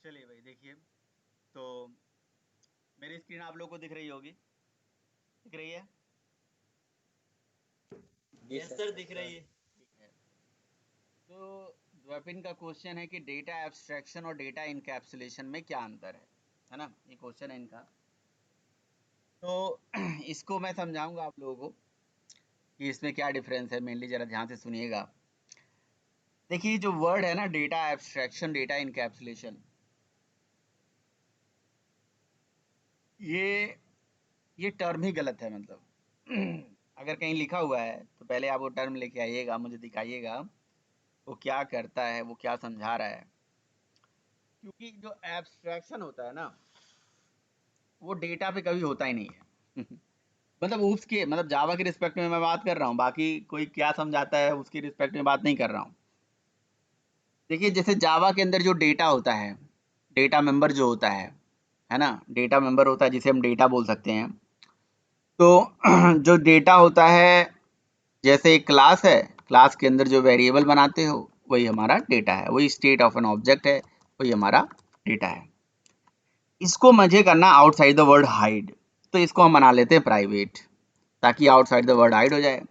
चलिए भाई देखिए, तो मेरी स्क्रीन आप लोग को दिख रही होगी, दिख रही है? यस सर, दिख रही है। ठीक है, तो द्वैपिन का क्वेश्चन है कि डेटा एब्स्ट्रैक्शन और डेटा इनकैप्सुलेशन में क्या अंतर है ना? ये क्वेश्चन है इनका। तो इसको मैं समझाऊंगा आप लोगों को कि इसमें क्या डिफरेंस है। मेनली जरा ध्यान से सुनिएगा। देखिए, जो वर्ड है ना, डेटा एब्स्ट्रैक्शन, डेटा इनकैप्सुलेशन, ये ये टर्म ही गलत है। मतलब अगर कहीं लिखा हुआ है तो पहले आप वो टर्म लेके आइएगा, मुझे दिखाइएगा वो क्या करता है, वो क्या समझा रहा है। क्योंकि जो एब्स्ट्रैक्शन होता है ना, वो डेटा पे कभी होता ही नहीं है। मतलब उसके मतलब जावा के रिस्पेक्ट में मैं बात कर रहा हूँ, बाकी कोई क्या समझाता है उसके रिस्पेक्ट में बात नहीं कर रहा हूँ। देखिए, जैसे जावा के अंदर जो डेटा होता है, डेटा मेंबर जो होता है ना, डेटा मेंबर होता है जिसे हम डेटा बोल सकते हैं। तो जो डेटा होता है, जैसे एक क्लास है, क्लास के अंदर जो वेरिएबल बनाते हो वही हमारा डेटा है, वही स्टेट ऑफ एन ऑब्जेक्ट है, वही हमारा डेटा है। इसको मुझे करना आउटसाइड द वर्ड हाइड, तो इसको हम बना लेते हैं प्राइवेट, ताकि आउटसाइड द वर्ड हाइड हो जाए।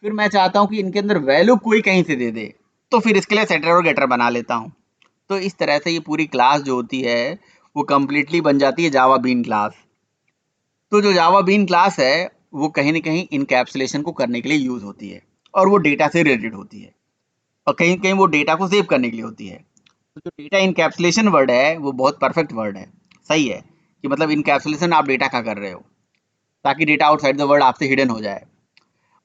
फिर मैं चाहता हूँ कि इनके अंदर वैल्यू कोई कहीं से दे दे, तो फिर इसके लिए सेटर और गेटर बना लेता हूँ। तो इस तरह से ये पूरी क्लास जो होती है वो कंप्लीटली बन जाती है जावा बीन क्लास। तो जो जावा बीन क्लास है वो कहीं ना कहीं इनकैप्सुलेशन को करने के लिए यूज होती है, और वो डेटा से रिलेटेड होती है, और कहीं कहीं वो डेटा को सेव करने के लिए होती है। तो जो डेटा इनकैप्सुलेशन वर्ड है वो बहुत परफेक्ट वर्ड है, सही है, कि मतलब इनकैप्सुलेशन आप डेटा का कर रहे हो ताकि डेटा आउटसाइड द वर्ड आपसे हिडन हो जाए।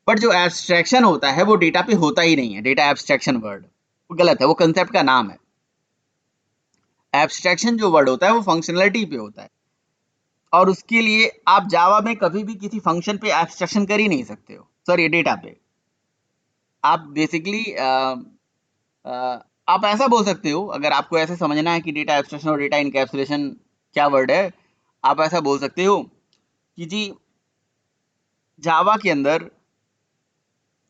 बट जो एब्स्ट्रैक्शन होता है वो डेटा पे होता ही नहीं है। डेटा एब्स्ट्रैक्शन वर्ड वो गलत है, वो कंसेप्ट का नाम है। एब्स्ट्रैक्शन जो वर्ड होता है वो फंक्शनलिटी पे होता है, और उसके लिए आप जावा में कभी भी किसी फंक्शन पे एब्स्ट्रैक्शन कर ही नहीं सकते हो, सॉरी डेटा पे। आप बेसिकली आप ऐसा बोल सकते हो, अगर आपको ऐसे समझना है कि डेटा एब्स्ट्रैक्शन और डेटा इनकैप्सुलेशन क्या वर्ड है, आप ऐसा बोल सकते हो कि जी, जावा के अंदर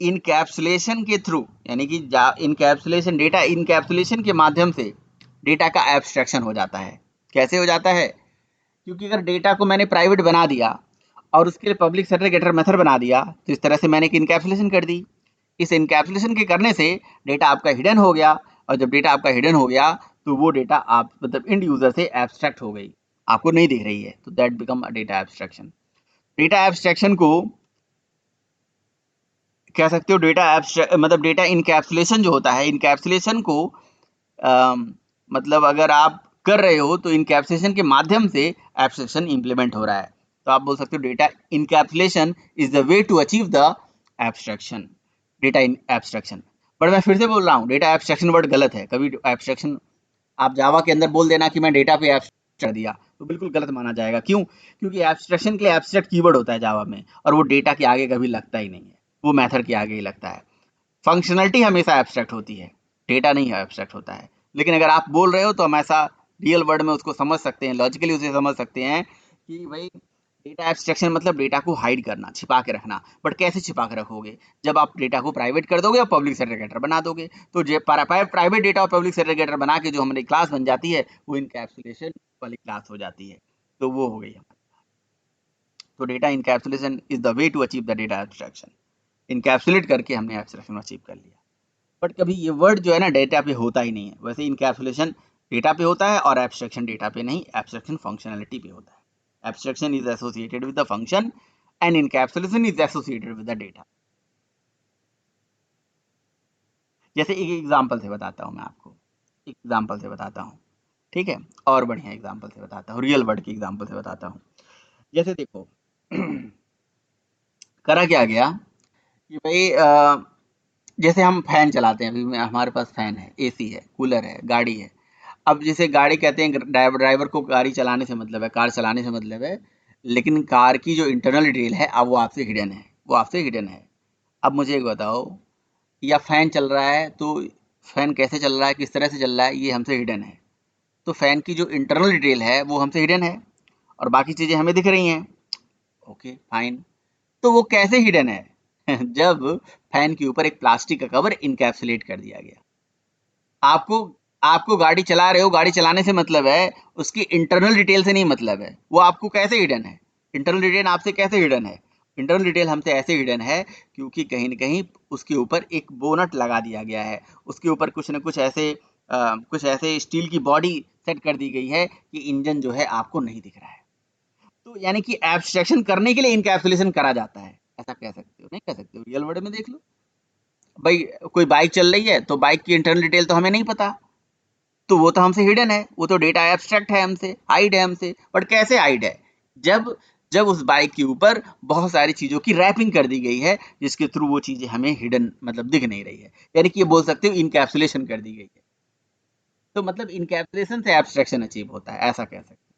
इनकैप्सुलेशन के थ्रू, यानी कि इनकैप्सुलेशन, डेटा इनकैप्सुलेशन के माध्यम से डेटा का एब्स्ट्रैक्शन हो जाता है। कैसे हो जाता है? क्योंकि अगर डेटा को मैंने प्राइवेट बना दिया और उसके लिए पब्लिक सेग्रीगेटर मेथड बना दिया, तो इस तरह से मैंने एक इनकैप्सुलेशन कर दी। इस इनकैप्सुलेशन के करने से डेटा आपका हिडन हो गया, और जब डेटा आपका हिडन हो गया तो वो डेटा आप मतलब इंड यूजर से एब्स्ट्रैक्ट हो गई, आपको नहीं दिख रही है, तो that become a data abstraction. Data abstraction को कह सकते हो डेटा एब्स्ट्रैक्ट, मतलब डेटा इनकैप्सुलेशन जो होता है, इनकैप्सुलेशन को मतलब अगर आप कर रहे हो तो इनकैप्सुलेशन के माध्यम से एब्स्ट्रैक्शन इंप्लीमेंट हो रहा है। तो आप बोल सकते हो data encapsulation is the way to achieve the abstraction, data in abstraction. But मैं फिर से बोल रहा हूँ, डेटा एब्स्ट्रैक्शन वर्ड गलत है। कभी एब्स्ट्रैक्शन आप जावा के अंदर बोल देना कि मैं डेटा पे एब्स्ट्रैक्ट कर दिया, तो बिल्कुल गलत माना जाएगा। क्यों? क्योंकि एब्स्ट्रैक्शन के लिए एब्स्ट्रैक्ट कीवर्ड होता है जावा में, और वो डेटा के आगे कभी लगता ही नहीं है, वो मेथड के आगे ही लगता है। फंक्शनलिटी हमेशा एब्स्ट्रैक्ट होती है, डेटा नहीं एब्स्ट्रैक्ट होता है। लेकिन अगर आप बोल रहे हो तो हम ऐसा रियल वर्ड में उसको समझ सकते हैं, लॉजिकली उसे समझ सकते हैं कि भाई डेटा एब्स्ट्रैक्शन मतलब डेटा को हाइड करना, छिपा के रखना। बट कैसे छिपा के रखोगे? जब आप डेटा को प्राइवेट कर दोगे और पब्लिक सेग्रीगेटर बना दोगे, तो जो प्राइवेट डेटा और पब्लिक सेग्रीगेटर बना के जो हमारी क्लास बन जाती है वो इनकैप्सुलेशन वाली क्लास हो जाती है। तो वो हो गई हमारी। तो data encapsulation is the way to achieve the data abstraction. Encapsulate करके हमने एब्स्ट्रैक्शन अचीव कर लिया। बट कभी ये वर्ड जो है ना डेटा पे होता ही नहीं है। वैसे इनकैप्सुलेशन डेटा पे होता है और एब्स्ट्रैक्शन डेटा पे नहीं, एब्स्ट्रैक्शन फंक्शनैलिटी पे होता है। Abstraction is associated with the function and encapsulation is associated with the data. जैसे एक एग्जांपल से बताता हूँ मैं आपको, एक एग्जांपल से बताता हूँ, ठीक है? और बढ़िया एग्जांपल से बताता हूँ, रियल वर्ड की एग्जांपल से बताता हूँ। जैसे देखो, करा क्या गया कि भाई जैसे हम फैन चलाते हैं, अभी हमारे पास फैन है, एसी है, कूलर है, गाड़ी है। अब जैसे गाड़ी कहते हैं, ड्राइवर को गाड़ी चलाने से मतलब है, कार चलाने से मतलब है, लेकिन कार की जो इंटरनल डिटेल है अब वो आपसे हिडन है, वो आपसे हिडन है। अब मुझे एक बताओ, या फैन चल रहा है तो फैन कैसे चल रहा है, किस तरह से चल रहा है, ये हमसे हिडन है। तो फैन की जो इंटरनल डिटेल है वो हमसे हिडन है, और बाकी चीज़ें हमें दिख रही हैं। Okay fine. तो वो कैसे हिडन है? जब फैन के ऊपर एक प्लास्टिक का कवर इनकैप्सुलेट कर दिया गया। आपको आपको गाड़ी चला रहे हो, गाड़ी चलाने से मतलब है, उसकी इंटरनल डिटेल से नहीं मतलब है। वो आपको कैसे हिडन है? इंटरनल डिटेल आपसे कैसे हिडन है? इंटरनल डिटेल हमसे ऐसे हिडन है क्योंकि कहीं न कहीं उसके ऊपर एक बोनट लगा दिया गया है। उसके ऊपर कुछ न कुछ ऐसे स्टील की बॉडी सेट कर दी गई है कि इंजन जो है आपको नहीं दिख रहा है। तो यानी कि एब्स्ट्रैक्शन करने के लिए इनकैप्सुलेशन करा जाता है। ऐसा कह सकते हो, नहीं कह सकते हो, रियल वर्ड में देख लो। भाई कोई बाइक चल रही है तो बाइक की इंटरनल डिटेल तो हमें नहीं पता, तो वो तो हमसे हिडन है, वो तो डेटा एब्स्ट्रैक्ट है हमसे, हाइड है हमसे। बट कैसे हाइड है? जब जब उस बाइक के ऊपर बहुत सारी चीज़ों की रैपिंग कर दी गई है, जिसके थ्रू वो चीज़ें हमें हिडन मतलब दिख नहीं रही है। यानी कि ये बोल सकते हो इनकैप्सुलेशन कर दी गई है। तो मतलब इनकैप्सुलेशन से एब्स्ट्रैक्शन अचीव होता है, ऐसा कह सकते हैं।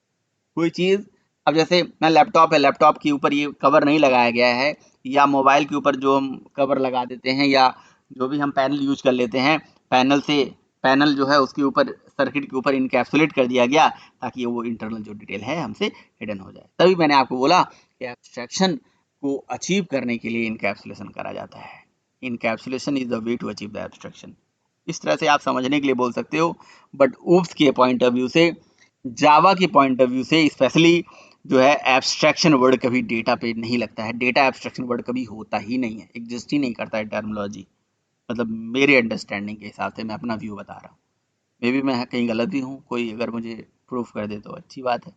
कोई चीज़, अब जैसे मैं लैपटॉप है, लैपटॉप के ऊपर ये कवर नहीं लगाया गया है, या मोबाइल के ऊपर जो हम कवर लगा देते हैं, या जो भी हम पैनल यूज कर लेते हैं, पैनल जो है उसके ऊपर, सर्किट के ऊपर इनकैप्सुलेट कर दिया गया ताकि वो इंटरनल जो डिटेल है हमसे हिडन हो जाए। तभी मैंने आपको बोला कि एब्स्ट्रैक्शन को अचीव करने के लिए इनकैप्सुलेशन करा जाता है। Encapsulation is the way to achieve the abstraction. इस तरह से आप समझने के लिए बोल सकते हो। बट ऊप्स के पॉइंट ऑफ व्यू से, जावा के पॉइंट ऑफ व्यू से स्पेशली जो है, एब्स्ट्रैक्शन वर्ड कभी डेटा पे नहीं लगता है। डेटा एब्स्ट्रैक्शन वर्ड कभी होता ही नहीं है, एग्जिस्ट ही नहीं करता है टर्मिनोलॉजी। मतलब मेरे अंडरस्टैंडिंग के हिसाब से मैं अपना व्यू बता रहा हूँ। मे बी मैं कहीं गलत भी हूँ, कोई अगर मुझे प्रूफ कर दे तो अच्छी बात है।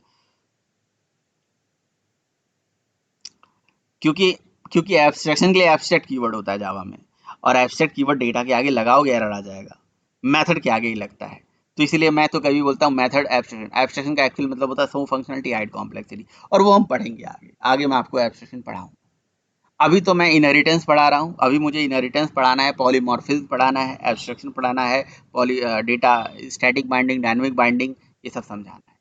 क्योंकि क्योंकि एब्स्ट्रैक्शन के लिए एब्स्ट्रैक्ट कीवर्ड होता है जावा में, और एब्स्ट्रैक्ट कीवर्ड डेटा के आगे लगाओगे एरर आ जाएगा, मेथड के आगे ही लगता है। तो इसलिए मैं तो कभी बोलता हूँ मेथड एब्स्ट्रैक्शन। एब्स्ट्रैक्शन का एक्चुअल मतलब होता है सम फंक्शनलिटी हाइड कॉम्प्लेक्सिटी, और वो हम पढ़ेंगे आगे। आगे मैं आपको एब्स्ट्रैक्शन पढ़ाऊँ। अभी तो मैं इनहेरिटेंस पढ़ा रहा हूँ, अभी मुझे इनहेरिटेंस पढ़ाना है, पॉलीमॉर्फिज्म पढ़ाना है, एब्स्ट्रैक्शन पढ़ाना है, data static binding, dynamic binding, ये सब समझाना है।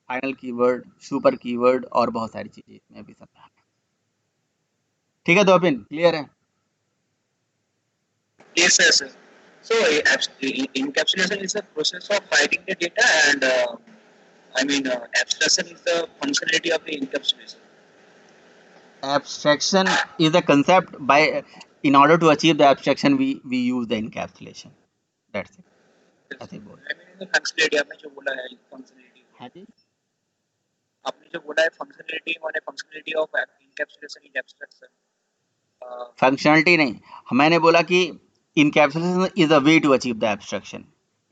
फाइनल कीवर्ड, सुपर कीवर्ड और बहुत सारी चीजें इसमें भी समझाना है। ठीक है तो अपिन, क्लियर है? Yes, yes, yes. So, encapsulation is the process of hiding the data, and abstraction is the functionality of the encapsulation. Abstraction is a concept by, in order to achieve the abstraction we use the encapsulation. That's it. Yes. ऐसे ही बोल। The functionality आपने जो बोला है functionality, हाँ जी, आपने जो बोला है functionality माने functionality of encapsulation is abstraction. Functionality नहीं, मैंने बोला कि encapsulation is a way to achieve the abstraction.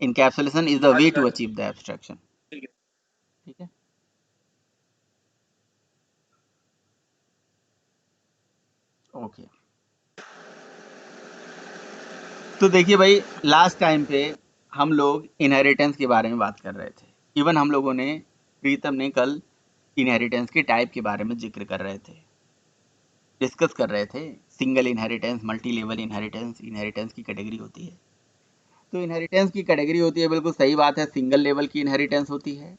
Encapsulation is the way अच्छा टू अच्छा, अचीव द एब्स्ट्रैक्शन। ठीक है. ठीक है, ओके। तो देखिए भाई, लास्ट टाइम पे हम लोग इनहेरिटेंस के बारे में बात कर रहे थे। इवन हम लोगों ने, प्रीतम ने कल इनहेरिटेंस के टाइप के बारे में जिक्र कर रहे थे, डिस्कस कर रहे थे। Single inheritance, multi level inheritance, inheritance की कैटेगरी होती है। तो इनहेरिटेंस की कैटेगरी होती है, बिल्कुल सही बात है। सिंगल लेवल की इनहेरिटेंस होती है,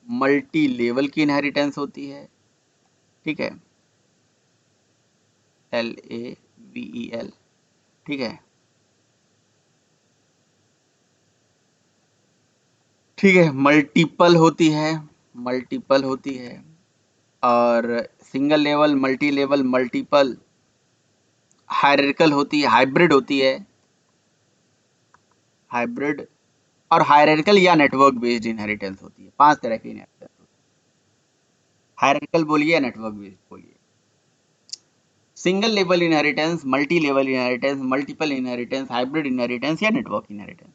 मल्टी लेवल की इनहेरिटेंस होती है। ठीक है, LAVEL। ठीक है, ठीक है, मल्टीपल होती है, मल्टीपल होती है। और single level, multi level, multiple, hierarchical होती है, हाइब्रिड होती है, हाइब्रिड, और हायरार्किकल या नेटवर्क बेस्ड इनहेरिटेंस होती है। 5 तरह की इनहेरिटेंस होती है। हायरार्किकल बोलिए या नेटवर्क बेस्ड बोलिए। Single level inheritance, multi level inheritance, multiple inheritance, hybrid inheritance या नेटवर्क इनहेरिटेंस।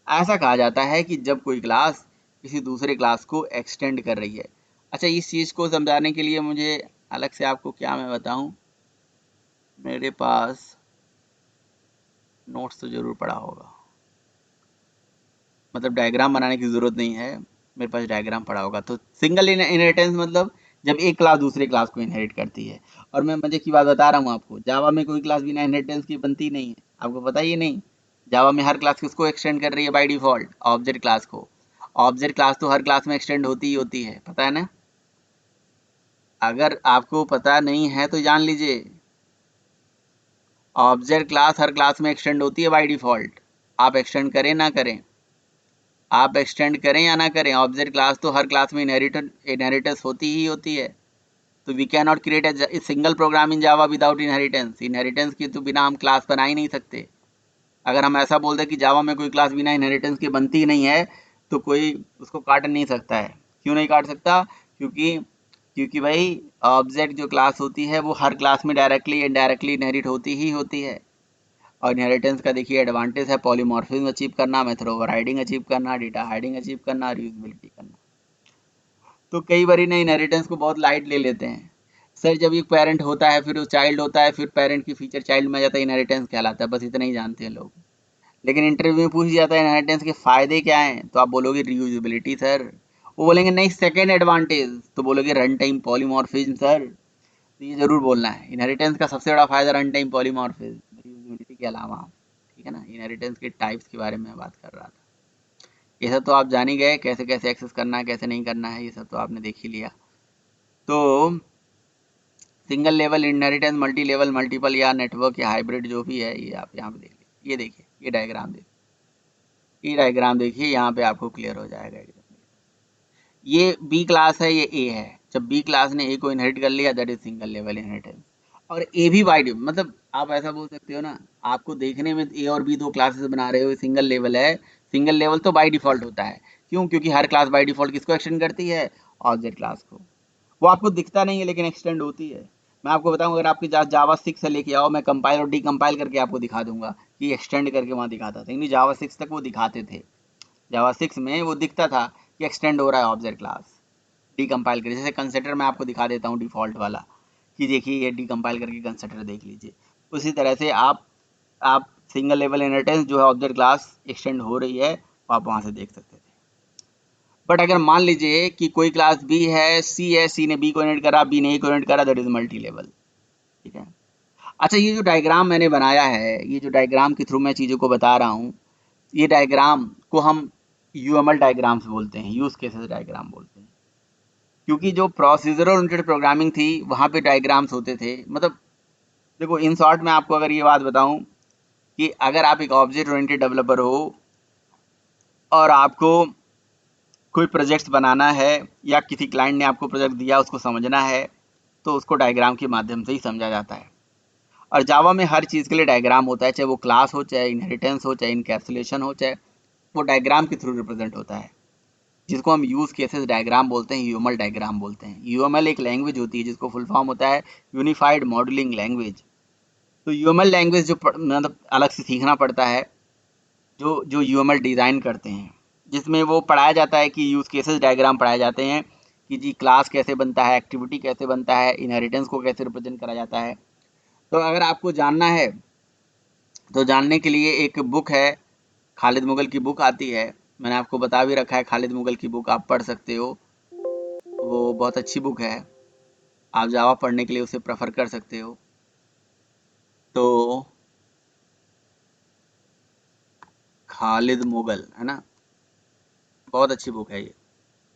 ऐसा कहा जाता है कि जब कोई क्लास किसी दूसरे क्लास को एक्सटेंड कर रही है। अच्छा, इस चीज़ को समझाने के लिए मुझे अलग से आपको क्या मैं बताऊं, मेरे पास नोट्स तो ज़रूर पड़ा होगा, मतलब डायग्राम बनाने की ज़रूरत नहीं है, मेरे पास डायग्राम पड़ा होगा। तो सिंगल इनहेरिटेंस मतलब जब एक क्लास दूसरे क्लास को इनहेरिट करती है। और मैं मजे की बात बता रहा हूँ आपको, जावा में कोई क्लास बिना इनहेरिटेंस की बनती नहीं है, आपको पता ही नहीं। जावा में हर क्लास किसको एक्सटेंड कर रही है बाय डिफॉल्ट? ऑब्जेक्ट क्लास को। ऑब्जेक्ट क्लास तो हर क्लास में एक्सटेंड होती ही होती है, पता है ना? अगर आपको पता नहीं है तो जान लीजिए, ऑब्जेक्ट क्लास हर क्लास में एक्सटेंड होती है बाय डिफॉल्ट। आप एक्सटेंड करें ना करें, आप एक्सटेंड करें या ना करें, ऑब्जेक्ट क्लास तो हर क्लास में इनहेरिटेंस होती ही होती है। तो we can not create a single program in Java without inheritance. Inheritance की तो बिना हम क्लास बना ही नहीं सकते। अगर हम ऐसा बोल दें कि जावा में कोई क्लास बिना इनहेरिटेंस के बनती ही नहीं है, तो कोई उसको काट नहीं सकता है। क्यों नहीं काट सकता? क्योंकि भाई ऑब्जेक्ट जो क्लास होती है वो हर क्लास में डायरेक्टली इनडायरेक्टली इनहेरिट होती ही होती है। और इनहेरिटेंस का देखिए एडवांटेज है पॉलीमॉर्फिज्म अचीव करना, मेथड ओवरराइडिंग अचीव करना, डेटा हाइडिंग अचीव करना और यूजेबिलिटी करना। तो कई बार ना इनहेरिटेंस को बहुत लाइट ले लेते हैं। सर जब एक पेरेंट होता है, फिर वो चाइल्ड होता है, फिर पेरेंट की फीचर चाइल्ड में आ जाता है, इनहेरिटेंस कहलाता है, बस इतना ही जानते हैं लोग। लेकिन इंटरव्यू में पूछ जाता है इनहेरिटेंस के फायदे क्या हैं, तो आप बोलोगे रीयूजेबिलिटी सर। वो बोलेंगे नहीं सेकेंड एडवांटेज, तो बोलोगे रन टाइम पॉलीमॉर्फिज्म सर। तो ये जरूर बोलना है, इनहेरिटेंस का सबसे बड़ा फायदा रन टाइम पॉलीमॉर्फिज्म रीयूजेबिलिटी के अलावा। ठीक है ना, इनहेरिटेंस के टाइप्स के बारे में बात कर रहा था। ये सब तो आप जान ही गए, कैसे कैसे एक्सेस करना है कैसे नहीं करना है, ये सब तो आपने देख ही लिया। तो single level inheritance, multi level, multiple या नेटवर्क या हाइब्रिड जो भी है, ये आप यहाँ पे देख लीजिए। ये देखिए, ये डायग्राम देखिए, ये डायग्राम देखिए, यहाँ पे आपको क्लियर हो जाएगा एकदम। ये बी क्लास है, ये ए है। जब बी क्लास ने ए को इनहेरिट कर लिया, that is single level inheritance. और ए भी बाई मतलब आप ऐसा बोल सकते हो ना, आपको देखने में ए और बी दो क्लासेस बना रहे हो, सिंगल लेवल है। सिंगल लेवल तो बाई डिफॉल्ट होता है। क्यों? क्योंकि हर क्लास बाई डिफॉल्ट किसको एक्सटेंड करती है? ऑब्जेक्ट क्लास को। वो आपको दिखता नहीं है लेकिन एक्सटेंड होती है। मैं आपको बताऊं, अगर आपके पास जावा 6 से लेके आओ, मैं कंपाइल और डीकंपाइल करके आपको दिखा दूंगा कि एक्सटेंड करके वहां दिखाता था। जावा 6 तक वो दिखाते थे। जावा 6 में वो दिखता था कि एक्सटेंड हो रहा है ऑब्जेक्ट क्लास। डीकंपाइल करके, जैसे कंसिडर मैं आपको दिखा देता हूँ डिफॉल्ट वाला, कि देखिए ये डीकंपाइल करके कंसिडर देख लीजिए। उसी तरह से आप सिंगल लेवल इनहेरिटेंस जो है ऑब्जेक्ट क्लास एक्सटेंड हो रही है, आप वहां से देख सकते थे। बट अगर मान लीजिए कि कोई क्लास बी है, सी ने बी को इनहेरिट करा, बी ने ए को इनहेरिट करा, दैट इज मल्टी लेवल। ठीक है। अच्छा, ये जो डायग्राम मैंने बनाया है, ये जो डायग्राम के थ्रू मैं चीज़ों को बता रहा हूँ, ये डायग्राम को हम यूएमएल डायग्राम्स बोलते हैं, यूज केसेस डायग्राम बोलते हैं। क्योंकि जो प्रोसीजरल ओरिएंटेड प्रोग्रामिंग थी, वहाँ पे डायग्राम्स होते थे। मतलब देखो, इन शॉर्ट में आपको अगर ये बात बताऊं कि अगर आप एक ऑब्जेक्ट ओरिएंटेड डेवलपर हो और आपको कोई प्रोजेक्ट्स बनाना है, या किसी क्लाइंट ने आपको प्रोजेक्ट दिया उसको समझना है, तो उसको डायग्राम के माध्यम से ही समझा जाता है। और जावा में हर चीज़ के लिए डायग्राम होता है, चाहे वो क्लास हो, चाहे इनहेरिटेंस हो, चाहे इनकैप्सुलेशन हो, चाहे वो डायग्राम के थ्रू रिप्रेजेंट होता है, जिसको हम यूज केसेस डायग्राम बोलते हैं, यूएमएल डायग्राम बोलते हैं। यूएमएल एक लैंग्वेज होती है जिसको फुल फॉर्म होता है यूनिफाइड मॉडलिंग लैंग्वेज। तो यूएमएल लैंग्वेज जो मतलब अलग से सीखना पड़ता है, जो जो यूएमएल डिज़ाइन करते हैं, जिसमें वो पढ़ाया जाता है कि यूज केसेस डायग्राम पढ़ाए जाते हैं कि जी क्लास कैसे बनता है, एक्टिविटी कैसे बनता है, इनहेरिटेंस को कैसे रिप्रेजेंट करा जाता है। तो अगर आपको जानना है, तो जानने के लिए एक बुक है, खालिद मुगल की बुक आती है, मैंने आपको बता भी रखा है, खालिद मुगल की बुक आप पढ़ सकते हो। वो बहुत अच्छी बुक है, आप जावा पढ़ने के लिए उसे प्रेफर कर सकते हो। तो खालिद मुगल है ना, बहुत अच्छी बुक है ये,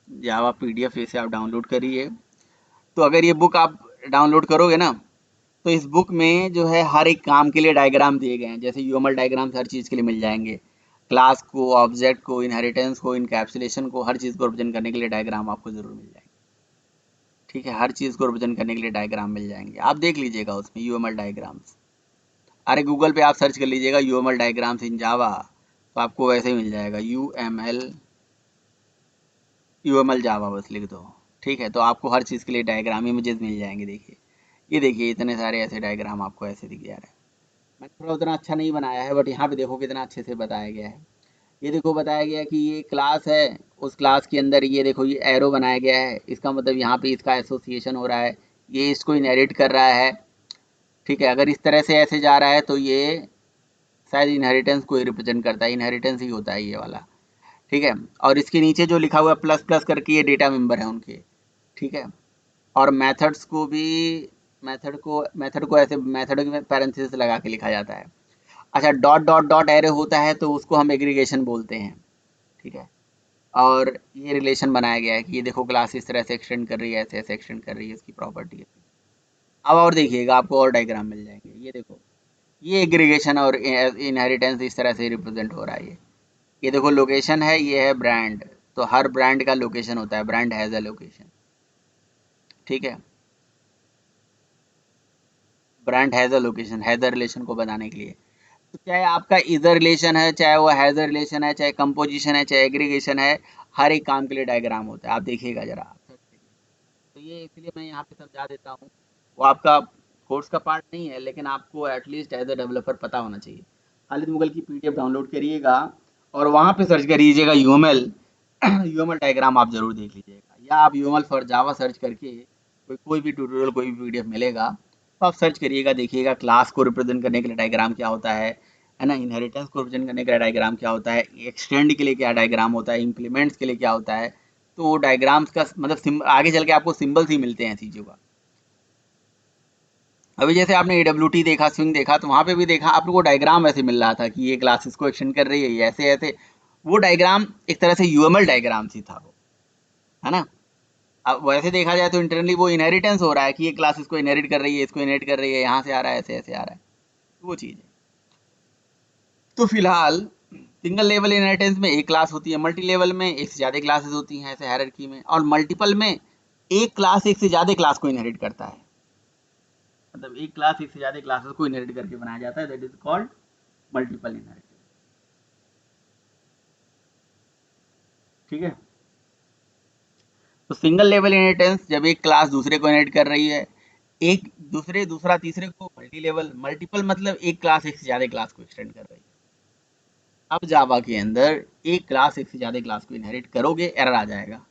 जावा पीडीएफ इसे आप डाउनलोड करिए। तो अगर ये बुक आप डाउनलोड करोगे ना, तो इस बुक में जो है हर एक काम के लिए डायग्राम दिए गए हैं। जैसे यूएमएल डायग्राम हर चीज़ के लिए मिल जाएंगे, क्लास को, ऑब्जेक्ट को, इनहेरिटेंस को, इनकैप्सुलेशन को, हर चीज़ को रिप्रेजेंट करने के लिए डायग्राम आपको जरूर मिल जाएंगे। ठीक है, हर चीज़ को रिप्रेजेंट करने के लिए डायग्राम मिल जाएंगे, आप देख लीजिएगा उसमें यूएमएल डायग्राम्स। अरे गूगल पे आप सर्च कर लीजिएगा यूएमएल डायग्राम्स इन जावा, तो आपको वैसे ही मिल जाएगा, यूएमएल जावा बस लिख दो। ठीक है, तो आपको हर चीज़ के लिए डायग्राम इमेजेस मिल जाएंगे। देखिए, ये देखिए इतने सारे ऐसे डायग्राम आपको ऐसे दिख जा रहा है। मैंने थोड़ा उतना अच्छा नहीं बनाया है, बट यहाँ पे देखो कितना अच्छे से बताया गया है। ये देखो बताया गया है कि ये क्लास है, उस क्लास के अंदर ये देखो ये एरो बनाया गया है, इसका मतलब यहाँ पे इसका एसोसिएशन हो रहा है, ये इसको इनहेरिट कर रहा है। ठीक है, अगर इस तरह से ऐसे जा रहा है तो ये शायद इनहेरिटेंस को ही रिप्रेजेंट करता है, इनहेरिटेंस ही होता है ये वाला। ठीक है, और इसके नीचे जो लिखा हुआ है प्लस प्लस करके, ये डेटा मेंबर है उनके। ठीक है, और मेथड्स को भी, मेथड को ऐसे मेथड में पैरेंथेसिस लगा के लिखा जाता है। अच्छा, डॉट डॉट डॉट एरे होता है तो उसको हम एग्रीगेशन बोलते हैं। ठीक है, और ये रिलेशन बनाया गया है कि ये देखो क्लास इस तरह से एक्सटेंड कर रही है, ऐसे ऐसे एक्सटेंड कर रही है, इसकी प्रॉपर्टी है। अब और देखिएगा आपको और डायग्राम मिल जाएंगे। ये देखो, ये एग्रीगेशन और इनहेरिटेंस इस तरह से रिप्रेजेंट हो रहा है। ये देखो लोकेशन है, ये है ब्रांड, तो हर ब्रांड का लोकेशन होता है, ब्रांड हैज अ लोकेशन। ठीक है, brand has a location, has a relation को बताने के लिए। तो चाहे आपका इधर रिलेशन है, चाहे वो हैज़र रिलेशन है, चाहे कंपोजिशन है, चाहे एग्रीगेशन है, हर एक काम के लिए डायग्राम होता है। आप देखिएगा जरा। तो ये इसलिए मैं यहाँ पे समझा देता हूँ। वो आपका कोर्स का पार्ट नहीं है, लेकिन आपको एटलीस्ट एज अ डेवलपर पता होना चाहिए। खालिद मुगल की पीडीएफ डाउनलोड करिएगा और वहाँ पे सर्च करिएगा यूएमएल। यूएमएल डायग्राम आप जरूर देख लीजिएगा, या आप यूएमएल फॉर जावा सर्च करके कोई भी ट्यूटोरियल, कोई भी पीडीएफ मिलेगा तो आप सर्च करिएगा, देखिएगा क्लास को रिप्रेजेंट करने के लिए डायग्राम क्या होता है ना, इनहेरिटेंस को रिप्रेजेंट करने के लिए डायग्राम क्या होता है, एक्सटेंड के लिए क्या डायग्राम होता है, इम्प्लीमेंट्स के लिए क्या होता है। तो वो डायग्राम्स का मतलब आगे चल के आपको सिंबल्स ही मिलते हैं चीज़ों का। अभी जैसे आपने AWT देखा, स्विंग देखा, तो वहाँ पे भी देखा आप लोग को डायग्राम ऐसे मिल रहा था कि ये क्लास इसको एक्सटेंड कर रही है, ये ऐसे ऐसे। वो डायग्राम एक तरह से यूएमएल डायग्राम ही था वो, है ना। अब वैसे देखा जाए तो इंटरनली वो इनहेरिटेंस हो रहा है कि ये क्लास इसको इनहेरिट कर रही है, इसको इनहेरिट कर रही है, यहाँ से आ रहा है, ऐसे ऐसे आ रहा है, तो वो चीज़ है। तो फिलहाल सिंगल लेवल इनहेरिटेंस में एक क्लास होती है, मल्टी लेवल में एक से ज़्यादा क्लासेस होती हैं ऐसे हायरार्की में, और मल्टीपल में एक क्लास एक से ज़्यादा क्लास को इनहेरिट करता है। मतलब एक क्लास एक से ज़्यादा क्लासेस को इनहेरिट करके बनाया जाता है, that is called multiple inheritance. ठीक है। तो सिंगल लेवल इनहेरिटेंस जब एक क्लास दूसरे को इनहेरिट कर रही है, एक दूसरा तीसरे को। मल्टी लेवल मल्टीपल मतलब एक क्लास एक से ज़्यादा क्लास को एक्सटेंड कर रही है। अब जावा के अंदर एक क्लास एक से ज़्यादा क्लास को इनहेरिट करोगे, एरर आ जाएगा।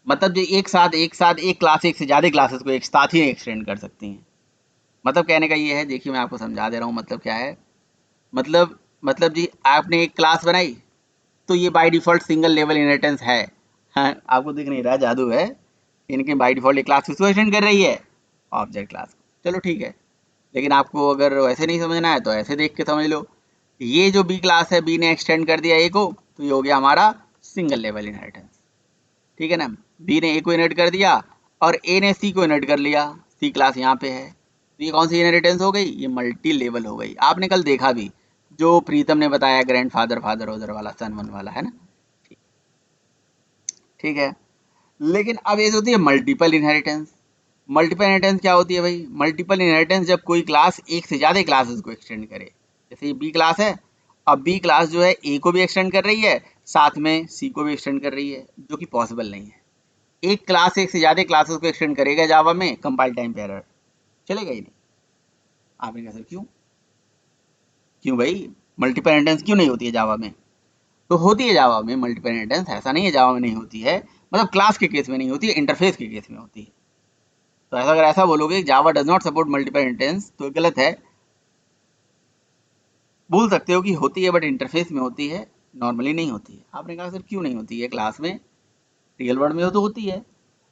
मतलब जो एक साथ एक क्लास एक से ज़्यादा क्लासेस को एक साथ ही एक्सटेंड कर सकती हैं। मतलब कहने का ये है, देखिए मैं आपको समझा दे रहा हूँ मतलब क्या है। मतलब जी आपने एक क्लास बनाई, तो ये by default single level inheritance है। हाँ, आपको दिख नहीं रहा, जादू है। इनके बाय डिफ़ॉल्ट एक क्लास किसको एक्सटेंड कर रही है, ऑब्जेक्ट क्लास को। चलो ठीक है, लेकिन आपको अगर वैसे नहीं समझना है तो ऐसे देख के समझ लो। ये जो बी क्लास है, बी ने एक्सटेंड कर दिया ए को, तो ये हो गया हमारा सिंगल लेवल इनहेरिटेंस। ठीक है ना। बी ने ए को इनहेरिट कर दिया और ए ने सी को इनहेरिट कर लिया, सी क्लास यहाँ पे है, तो ये कौन सी इनहेरिटेंस हो गई, ये मल्टी लेवल हो गई। आपने कल देखा भी, जो प्रीतम ने बताया, ग्रैंड फादर फादर उधर वाला सन वन वाला, है ना। ठीक है। लेकिन अब ये होती है मल्टीपल इनहेरिटेंस। मल्टीपल इनहेरिटेंस क्या होती है भाई, मल्टीपल इनहेरिटेंस जब कोई क्लास एक से ज़्यादा क्लासेस को एक्सटेंड करे। जैसे ये बी क्लास है, अब बी क्लास जो है ए को भी एक्सटेंड कर रही है, साथ में सी को भी एक्सटेंड कर रही है, जो कि पॉसिबल नहीं है। एक क्लास एक से ज़्यादा क्लासेस को एक्सटेंड करेगा जावा में, कंपाइल टाइम पे एरर चलेगा ही नहीं। आपने कहा सर क्यों, क्यों भाई मल्टीपल इनहेरिटेंस क्यों नहीं होती है जावा में। तो होती है जावा में मल्टीपल इनहेरिटेंस, ऐसा नहीं है जावा में नहीं होती है। मतलब क्लास के केस में नहीं होती है, इंटरफेस के केस में होती है। तो ऐसा अगर ऐसा बोलोगे Java does not support multiple inheritance, तो गलत है। बोल सकते हो कि होती है बट इंटरफेस में होती है, नॉर्मली नहीं होती है। आपने कहा सर क्यों नहीं होती है क्लास में, रियल वर्ल्ड में तो होती है।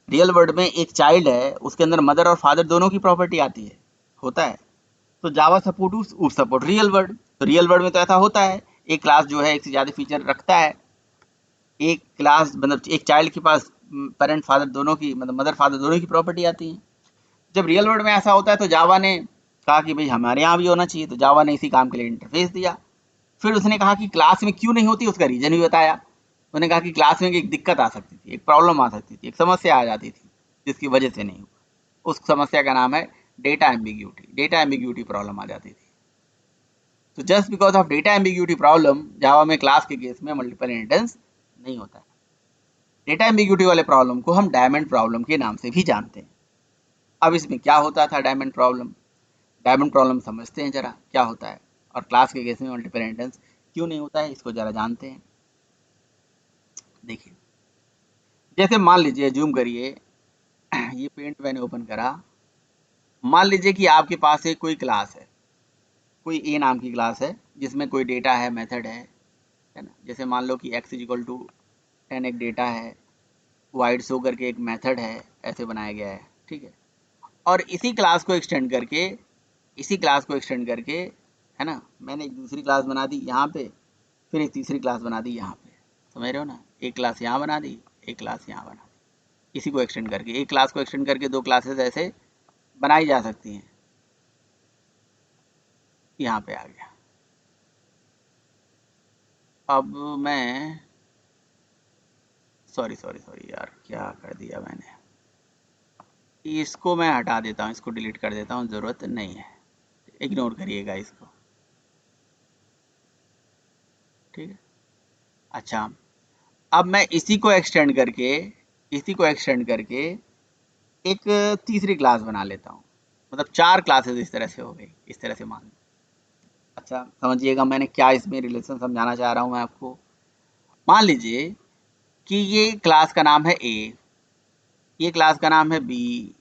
रियल वर्ल्ड में एक चाइल्ड है, उसके अंदर मदर और फादर दोनों की प्रॉपर्टी आती है, होता है। तो जावा सपोर्ट रियल वर्ल्ड, तो रियल वर्ल्ड में तो ऐसा होता है, एक क्लास जो है एक से ज़्यादा फीचर रखता है। एक क्लास मतलब एक चाइल्ड के पास पेरेंट फादर दोनों की, मतलब मदर फादर दोनों की प्रॉपर्टी आती है। जब रियल वर्ल्ड में ऐसा होता है तो जावा ने कहा कि भाई हमारे यहाँ भी होना चाहिए, तो जावा ने इसी काम के लिए इंटरफेस दिया। फिर उसने कहा कि क्लास में क्यों नहीं होती, उसका रीजन भी बताया। उसने कहा कि क्लास में एक दिक्कत आ सकती थी, एक प्रॉब्लम आ सकती थी, एक समस्या आ जाती थी, जिसकी वजह से नहीं हुआ। उस समस्या का नाम है डेटा एम्बिग्यूटी प्रॉब्लम आ जाती थी। तो just because of data ambiguity problem, Java में क्लास के केस में मल्टीपल इनहेरिटेंस नहीं होता है। डेटा एम्बिग्यूटी वाले प्रॉब्लम को हम डायमंड प्रॉब्लम के नाम से भी जानते हैं। अब इसमें क्या होता था डायमंड प्रॉब्लम, डायमंड प्रॉब्लम समझते हैं जरा क्या होता है, और क्लास के केस में मल्टीपल इनहेरिटेंस क्यों नहीं होता है, इसको जरा जानते हैं। देखिए, जैसे मान लीजिए, जूम करिए, ये पेंट मैंने ओपन करा। मान लीजिए कि आपके पास एक कोई क्लास है, कोई ए नाम की क्लास है, जिसमें कोई डेटा है, मेथड है ना। जैसे मान लो कि x इक्वल टू 10 एक डेटा है, वाइड शो करके एक मेथड है, ऐसे बनाया गया है। ठीक है। और इसी क्लास को एक्सटेंड करके, है ना, मैंने एक दूसरी क्लास बना दी यहाँ पे, फिर एक तीसरी क्लास बना दी यहाँ पे। समझ रहे हो ना, एक क्लास यहाँ बना दी, एक क्लास यहाँ बना दी। इसी को एक्सटेंड करके, एक क्लास को एक्सटेंड करके दो क्लासेस ऐसे बनाई जा सकती हैं। यहाँ पे आ गया। अब मैं सॉरी सॉरी सॉरी यार, क्या कर दिया मैंने, इसको मैं हटा देता हूँ, इसको डिलीट कर देता हूँ, ज़रूरत नहीं है, इग्नोर करिएगा इसको। ठीक है। अच्छा, अब मैं इसी को एक्सटेंड करके एक तीसरी क्लास बना लेता हूँ, मतलब 4 क्लासेस इस तरह से हो गई, इस तरह से मान लो। अच्छा समझिएगा मैंने क्या इसमें रिलेशन समझाना चाह रहा हूँ मैं आपको। मान लीजिए कि ये क्लास का नाम है ए, ये क्लास का नाम है बी,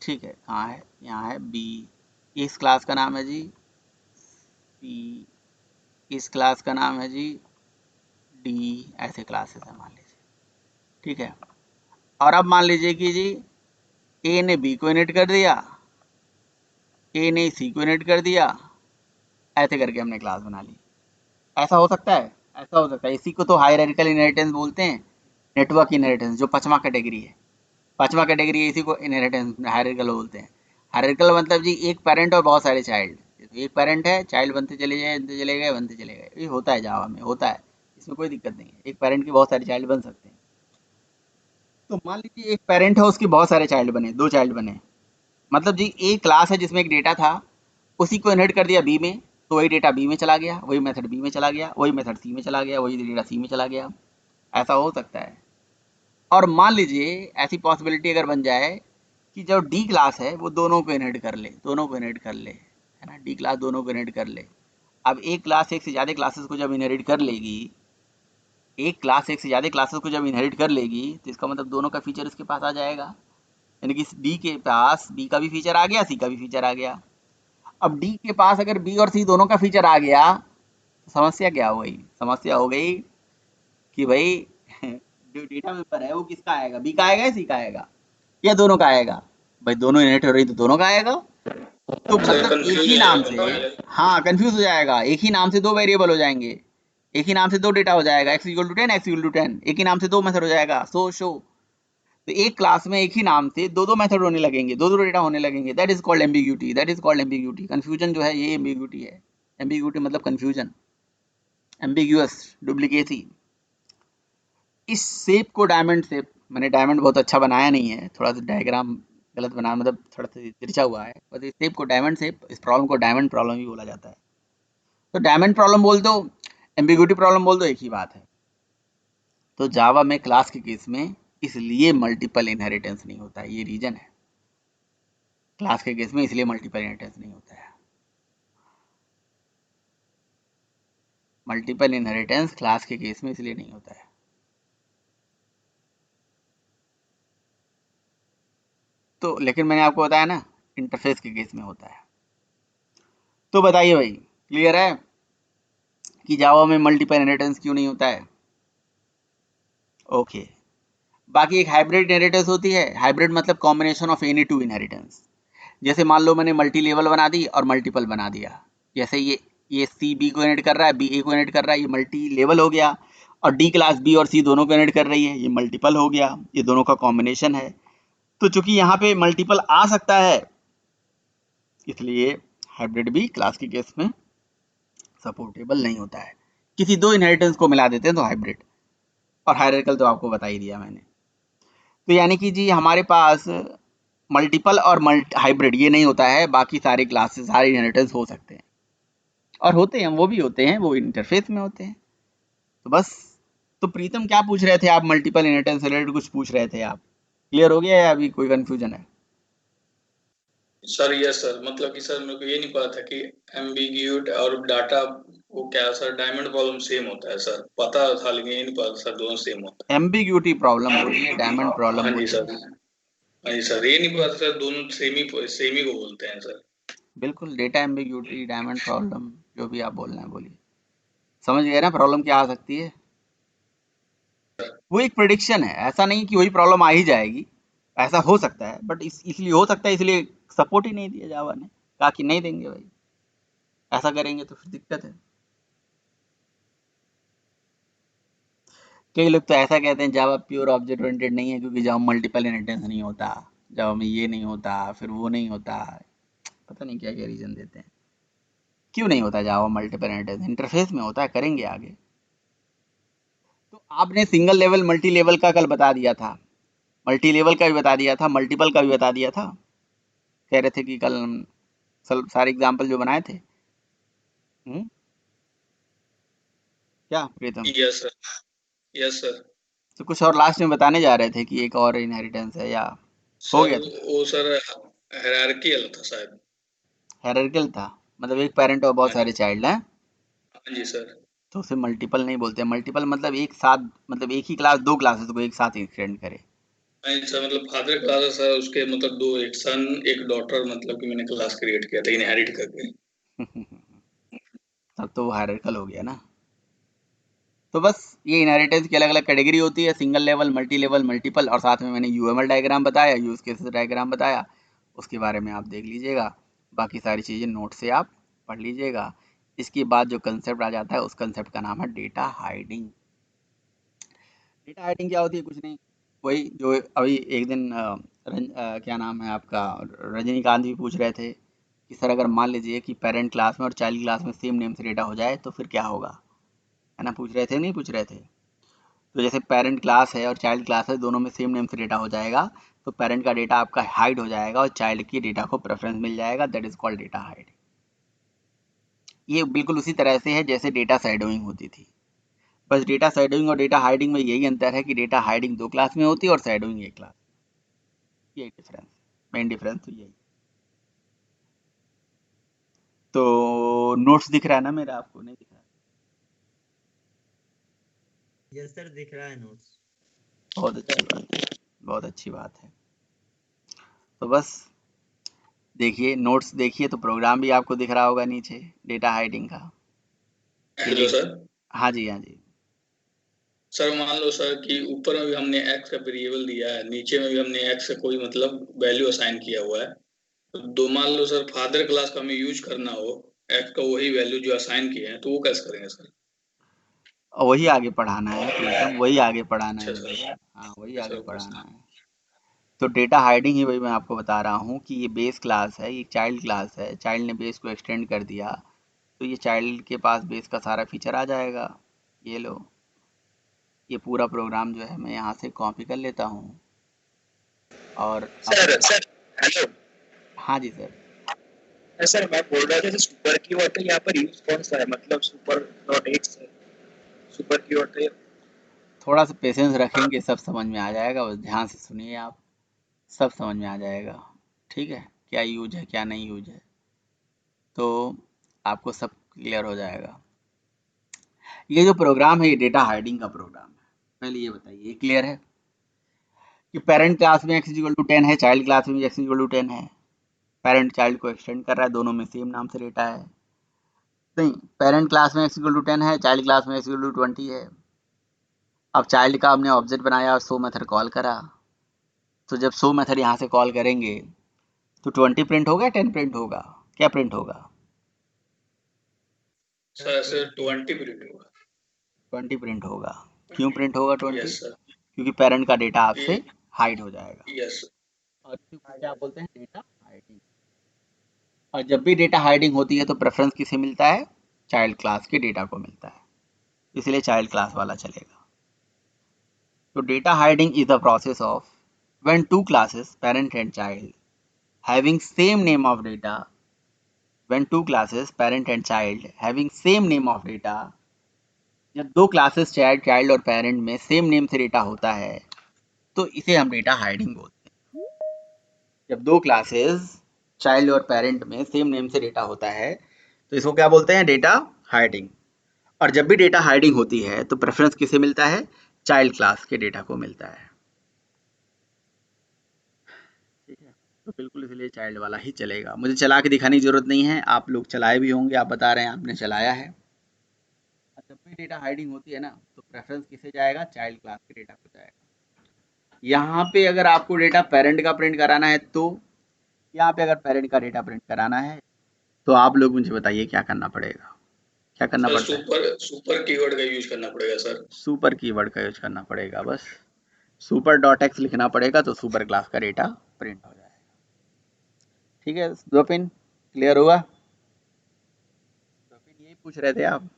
ठीक है, कहाँ है, यहाँ है बी, इस क्लास का नाम है जी सी, इस क्लास का नाम है जी डी, ऐसे क्लासेस है मान लीजिए, ठीक है। और अब मान लीजिए कि जी ए ने बी को इनिट कर दिया, ए ने सी को इनिट कर दिया, ऐसे करके हमने क्लास बना ली। ऐसा हो सकता है, ऐसा हो सकता है। इसी को तो हायरार्किकल इनहेरिटेंस बोलते हैं, नेटवर्क इनहेरिटेंस, जो 5वां कैटेगरी है। 5वां कैटेगरी इसी को इनहेरिटेंस हायरार्किकल बोलते हैं। हायरार्किकल मतलब जी एक पेरेंट और बहुत सारे चाइल्ड। एक पेरेंट है, चाइल्ड बनते चले जाए, बनते चले गए, बनते चले गए, ये होता है जावा में, होता है, इसमें कोई दिक्कत नहीं है। एक पेरेंट के बहुत सारे चाइल्ड बन सकते हैं। तो मान लीजिए एक पेरेंट है, उसके बहुत सारे चाइल्ड बने, 2 चाइल्ड बने, मतलब जी एक क्लास है जिसमें एक डेटा था, उसी को इनहेरिट कर दिया बी में, तो वही डेटा बी में चला गया, वही मेथड बी में चला गया, वही मेथड सी में चला गया, वही डेटा सी में चला गया। ऐसा हो सकता है। और मान लीजिए ऐसी पॉसिबिलिटी अगर बन जाए कि जो डी क्लास है वो दोनों को इनहेरिट कर ले, दोनों को इनहेरिट कर ले, है ना, डी क्लास दोनों को इनहेरिट कर ले। अब एक क्लास एक से ज़्यादा क्लासेस को जब इनहेरिट कर लेगी, एक क्लास एक से ज़्यादा क्लासेस को जब इनहेरिट कर लेगी, तो इसका मतलब दोनों का फीचर इसके पास आ जाएगा। यानी कि डी के पास बी का भी फीचर आ गया, सी का भी फीचर आ गया। अब डी के पास अगर बी और सी दोनों का फीचर आ गया, तो समस्या क्या हो गई, समस्या हो गई कि भाई जो डेटा मेंबर है वो किसका आएगा, बी का आएगा या सी का आएगा, या दोनों का आएगा। भाई दोनों इनहेरिट हो रही तो दोनों का आएगा। तो सर मतलब एक कंफ्यूज ही हो नाम जाएगा से, ना। हाँ कंफ्यूज हो जाएगा, एक ही नाम से 2 वेरिएबल हो जाएंगे, एक ही नाम से 2 डेटा हो जाएगा, x equal to 10, x equal to 10, एक ही नाम से 2 मेथड हो जाएगा, सो शो। तो एक क्लास में एक ही नाम से 2 मेथड होने लगेंगे, 2 डेटा होने लगेंगे, that is called ambiguity, that is called ambiguity. Confusion जो है ये एम्बिग्यूटी है। एम्बिग्यूटी मतलब कंफ्यूजन, एम्बिग्यूअस, डुप्लीकेसी। इस शेप को डायमंड शेप, मैंने डायमंड बहुत अच्छा बनाया नहीं है, थोड़ा सा डायग्राम गलत बनाया, मतलब थोड़ा सा तिरछा हुआ है, बस इस शेप को डायमंड शेप, इस प्रॉब्लम को डायमंड प्रॉब्लम भी बोला जाता है। तो डायमंड प्रॉब्लम बोल दो, एम्बिग्यूटी प्रॉब्लम बोल दो, एक ही बात है। तो जावा में क्लास के केस में इसलिए मल्टीपल इनहेरिटेंस नहीं होता है, ये रीजन है। क्लास के केस में इसलिए मल्टीपल इनहेरिटेंस नहीं होता है। मल्टीपल इनहेरिटेंस क्लास के केस में इसलिए नहीं होता है। तो लेकिन मैंने आपको बताया ना, इंटरफेस के केस में होता है। तो बताइए भाई, क्लियर है कि जावा में मल्टीपल इनहेरिटेंस क्यों नहीं होता है? ओके। बाकी एक हाइब्रिड इनहेरिटेंस होती है। हाइब्रिड मतलब combination of any two inheritance. जैसे मान लो मैंने मल्टी लेवल बना दी और मल्टीपल बना दिया, जैसे ये सी बी को इनहेरिट कर रहा है, बी ए को इनहेरिट कर रहा है, ये मल्टी लेवल हो गया। और डी क्लास बी और सी दोनों को इनहेरिट कर रही है, ये मल्टीपल हो गया, ये दोनों का कॉम्बिनेशन है। तो चूंकि यहाँ पे मल्टीपल आ सकता है, इसलिए हाइब्रिड भी क्लास के केस में सपोर्टेबल नहीं होता है। किसी 2 इनहेरिटेंस को मिला देते हैं तो हाइब्रिड। और हायरार्किकल तो आपको बता ही दिया मैंने। तो यानी कि जी हमारे पास मल्टीपल और हाइब्रिड ये नहीं होता है, बाकी सारे क्लासेस सारे इनहेरिटेंस हो सकते हैं, और होते हैं, वो भी होते हैं, वो इंटरफेस में होते हैं। तो बस। तो प्रीतम क्या पूछ रहे थे आप, मल्टीपल इनहेरिटेंस रिलेटेड कुछ पूछ रहे थे आप, क्लियर हो गया या अभी कोई कंफ्यूजन है? सर यस सर, मतलब कि सर मेरे को ये नहीं पता था कि एम्बिग्यूट और डाटा वो क्या सर डायमंड प्रॉब्लम सेम होता है सर, पता था लेकिन ये नहीं पता सर दोनों सेम होता एम्बिग्यूटी प्रॉब्लम बोलिए, डायमंड है। प्रॉब्लम हाँ जी बोलिए। सर, हाँ जी सर, ये नहीं पता सर दोनों सेम ही को बोलते हैं सर। बिल्कुल, डेटा एम्बिग्यूटी, डायमंड प्रॉब्लम, जो भी आप बोलना है बोलिए। समझ गए ना प्रॉब्लम क्या आ सकती है? वो एक प्रिडिक्शन है, ऐसा नहीं कि वही प्रॉब्लम आ ही जाएगी, ऐसा हो सकता है, बट इसलिए हो सकता है, इसलिए सपोर्ट ही नहीं दिया जावा ने, कहा कि नहीं देंगे भाई, ऐसा करेंगे तो फिर दिक्कत है। कई लोग तो ऐसा कहते हैं जावा प्योर ऑब्जेक्ट ओरिएंटेड नहीं है, क्योंकि जावा मल्टीपल इनहेरिटेंस नहीं होता, जावा में ये नहीं होता, फिर वो नहीं होता, पता नहीं क्या क्या रीजन देते हैं। क्यों नहीं होता जावा मल्टीपल इनहेरिटेंस? इंटरफेस में होता है, करेंगे आगे। तो आपने सिंगल लेवल मल्टी लेवल का कल बता दिया था, मल्टी लेवल का भी बता दिया था, मल्टीपल का भी बता दिया था। कह रहे थे कि कल सारे एग्जाम्पल जो बनाए थे। क्या Pritam? Yes sir, yes sir. तो कुछ और लास्ट में बताने जा रहे थे कि एक और इनहेरिटेंस है, या हो सर गया था? वो सर हायरार्कियल था शायद। हायरार्किकल था, मतलब एक पेरेंट और बहुत हाँ जी, सारे चाइल्ड हैं, हाँ जी सर। तो उसे मल्टीपल नहीं बोलते। मल्टीपल मतलब एक साथ, मतलब एक ही क्लास दो क्लासेस को एक साथ एक्सटेंड करे। नहीं सर, मतलब फादर क्लास है सर, उसके मतलब दो, एक सन एक डॉटर, मतलब कि मैंने क्लास क्रिएट किया था इनहेरिट करके। तब तो वो हायरार्किकल हो गया ना। तो बस ये इनहेरिटेंस की अलग अलग कैटेगरी होती है, single level, multi level, multiple, और साथ में मैंने यूएमएल डायग्राम बताया, यूज केसेस डायग्राम बताया, उसके बारे में आप देख लीजिएगा। बाकी सारी चीज़ें नोट से आप पढ़ लीजिएगा। इसके बाद जो कंसेप्ट आ जाता है, उस कंसेप्ट का नाम है डेटा हाइडिंग। डेटा हाइडिंग क्या होती है? कुछ नहीं, वही जो अभी एक दिन क्या नाम है आपका, रजनीकांत भी पूछ रहे थे कि सर अगर मान लीजिए कि पेरेंट क्लास में और चाइल्ड क्लास में सेम नेम से डेटा हो जाए तो फिर क्या होगा, है ना? पूछ रहे थे, नहीं पूछ रहे थे? तो जैसे पेरेंट क्लास है और चाइल्ड क्लास है, दोनों में सेम नेम से डेटा हो जाएगा, तो पेरेंट का डेटा आपका हाइड हो जाएगा और चाइल्ड की डेटा को प्रेफरेंस मिल जाएगा। That is called data hide. ये बिल्कुल उसी तरह से है जैसे डेटा शैडोइंग होती थी। बस डेटा शैडोइंग और डेटा हाइडिंग में यही अंतर है कि डेटा हाइडिंग दो क्लास में होती है और शैडोइंग एक क्लास। यही डिफरेंस, मेन डिफरेंस तो यही। तो नोट्स दिख रहा है ना मेरा, आपको नहीं दिख रहा? यस सर, दिख रहा है नोट्स। बहुत अच्छी बात है, बहुत अच्छी बात है। तो बस देखिए, नोट्स देखिए तो प्रोग्राम भी आपको दिख रहा होगा नीचे, डेटा हाइडिंग का। ये हेलो देख, सर। हाँ जी, हाँ जी। सर मान लो सर कि ऊपर में भी हमने एक्स का वेरिएबल दिया है, नीचे में भी हमने एक्स का कोई मतलब वैल्यू असाइन किया हुआ है। तो दो मान लो सर फादर क्लास का हमें यूज करना हो, एक्स का वही वैल्यू जो असाइन किए हैं, तो वो कैसे करेंगे सर? और वही आगे पढ़ाना है प्रीतम, वही आगे पढ़ाना है अच्छा मुझे। सर। हाँ, वही अच्छा आगे सर, पढ़ाना है। तो डेटा हाइडिंग ही वही मैं आपको बता रहा हूँ कि ये बेस क्लास है, ये चाइल्ड क्लास है, चाइल्ड ने बेस को एक्सटेंड कर दिया, तो ये चाइल्ड के पास बेस का सारा फीचर आ जाएगा। ये लो, ये पूरा प्रोग्राम जो है मैं यहाँ से कॉपी कर लेता हूँ और सर अपने, सर हेलो। हाँ जी सर। सर मैं बोल रहा था जैसे सुपर कीवर्ड का यहाँ पर यूज कौन सा है, मतलब super dot x super keyword का थोड़ा सा पेशेंस रखेंगे, सब समझ में आ जाएगा, बस ध्यान से सुनिए आप, सब समझ में आ जाएगा। ठीक है, क्या यूज है क्या नहीं यूज है, तो आपको सब क्लियर हो जाएगा। ये जो प्रोग्राम है ये डेटा हाइडिंग का प्रोग्राम है। पहले ये बताइए, ये क्लियर है कि पेरेंट क्लास में x इक्वल टू 10 है, चाइल्ड क्लास में भी x इक्वल टू 10 है। पेरेंट चाइल्ड को एक्सटेंड कर रहा है, दोनों में सेम नाम से डेटा है। नहीं, पेरेंट क्लास में x इक्वल टू 10 है, चाइल्ड क्लास में x इक्वल टू 20 है। अब चाइल्ड का हमने ऑब्जेक्ट बनाया और शो मेथड कॉल करा, तो जब शो मेथड यहाँ से कॉल करेंगे तो 20 प्रिंट होगा, 10 प्रिंट होगा, क्या प्रिंट होगा? सर सर 20 प्रिंट होगा। 20 प्रिंट होगा। क्यों प्रिंट होगा 20? Yes sir. क्योंकि पेरेंट का डेटा ये आपसे हाइड हो जाएगा। यस। और इसी को क्या बोलते हैं? Data hiding. और जब भी डेटा हाइडिंग होती है तो प्रेफरेंस किसे मिलता है? चाइल्ड क्लास के डेटा को मिलता है, इसलिए चाइल्ड क्लास वाला चलेगा। तो data hiding is the process of when two classes parent and child having same name of data, when two classes parent and child having same name of data, जब दो classes child और parent में same name से data होता है तो इसे हम डेटा हाइडिंग बोलते हैं। जब दो क्लासेस चाइल्ड और पेरेंट में सेम नेम से डेटा होता है तो इसको क्या बोलते हैं? Data hiding. और जब भी डेटा हाइडिंग होती है तो प्रेफरेंस किसे मिलता है? चाइल्ड क्लास के डेटा को मिलता है। ठीक है, तो बिल्कुल इसलिए चाइल्ड वाला ही चलेगा, मुझे चला के दिखाने की जरूरत नहीं है, आप लोग चलाए भी होंगे, आप बता रहे हैं आपने चलाया है। जब भी डेटा हाइडिंग होती है ना तो प्रेफरेंस किसे जाएगा? चाइल्ड क्लास के डेटा को जाएगा। यहाँ पे अगर आपको डेटा पेरेंट का प्रिंट कराना है तो, यहाँ पे अगर पेरेंट का डेटा प्रिंट कराना है तो आप लोग मुझे बताइए क्या करना पड़ेगा? क्या करना सर पड़ता है? सुपर सुपर कीवर्ड का यूज करना पड़ेगा सर। सुपर कीवर्ड का यूज करना पड़ेगा, बस सुपर डॉट एक्स लिखना पड़ेगा तो सुपर क्लास का डेटा प्रिंट हो जाएगा। ठीक है द्वपिन, क्लियर हुआ? द्वपिन यही पूछ रहे थे आप?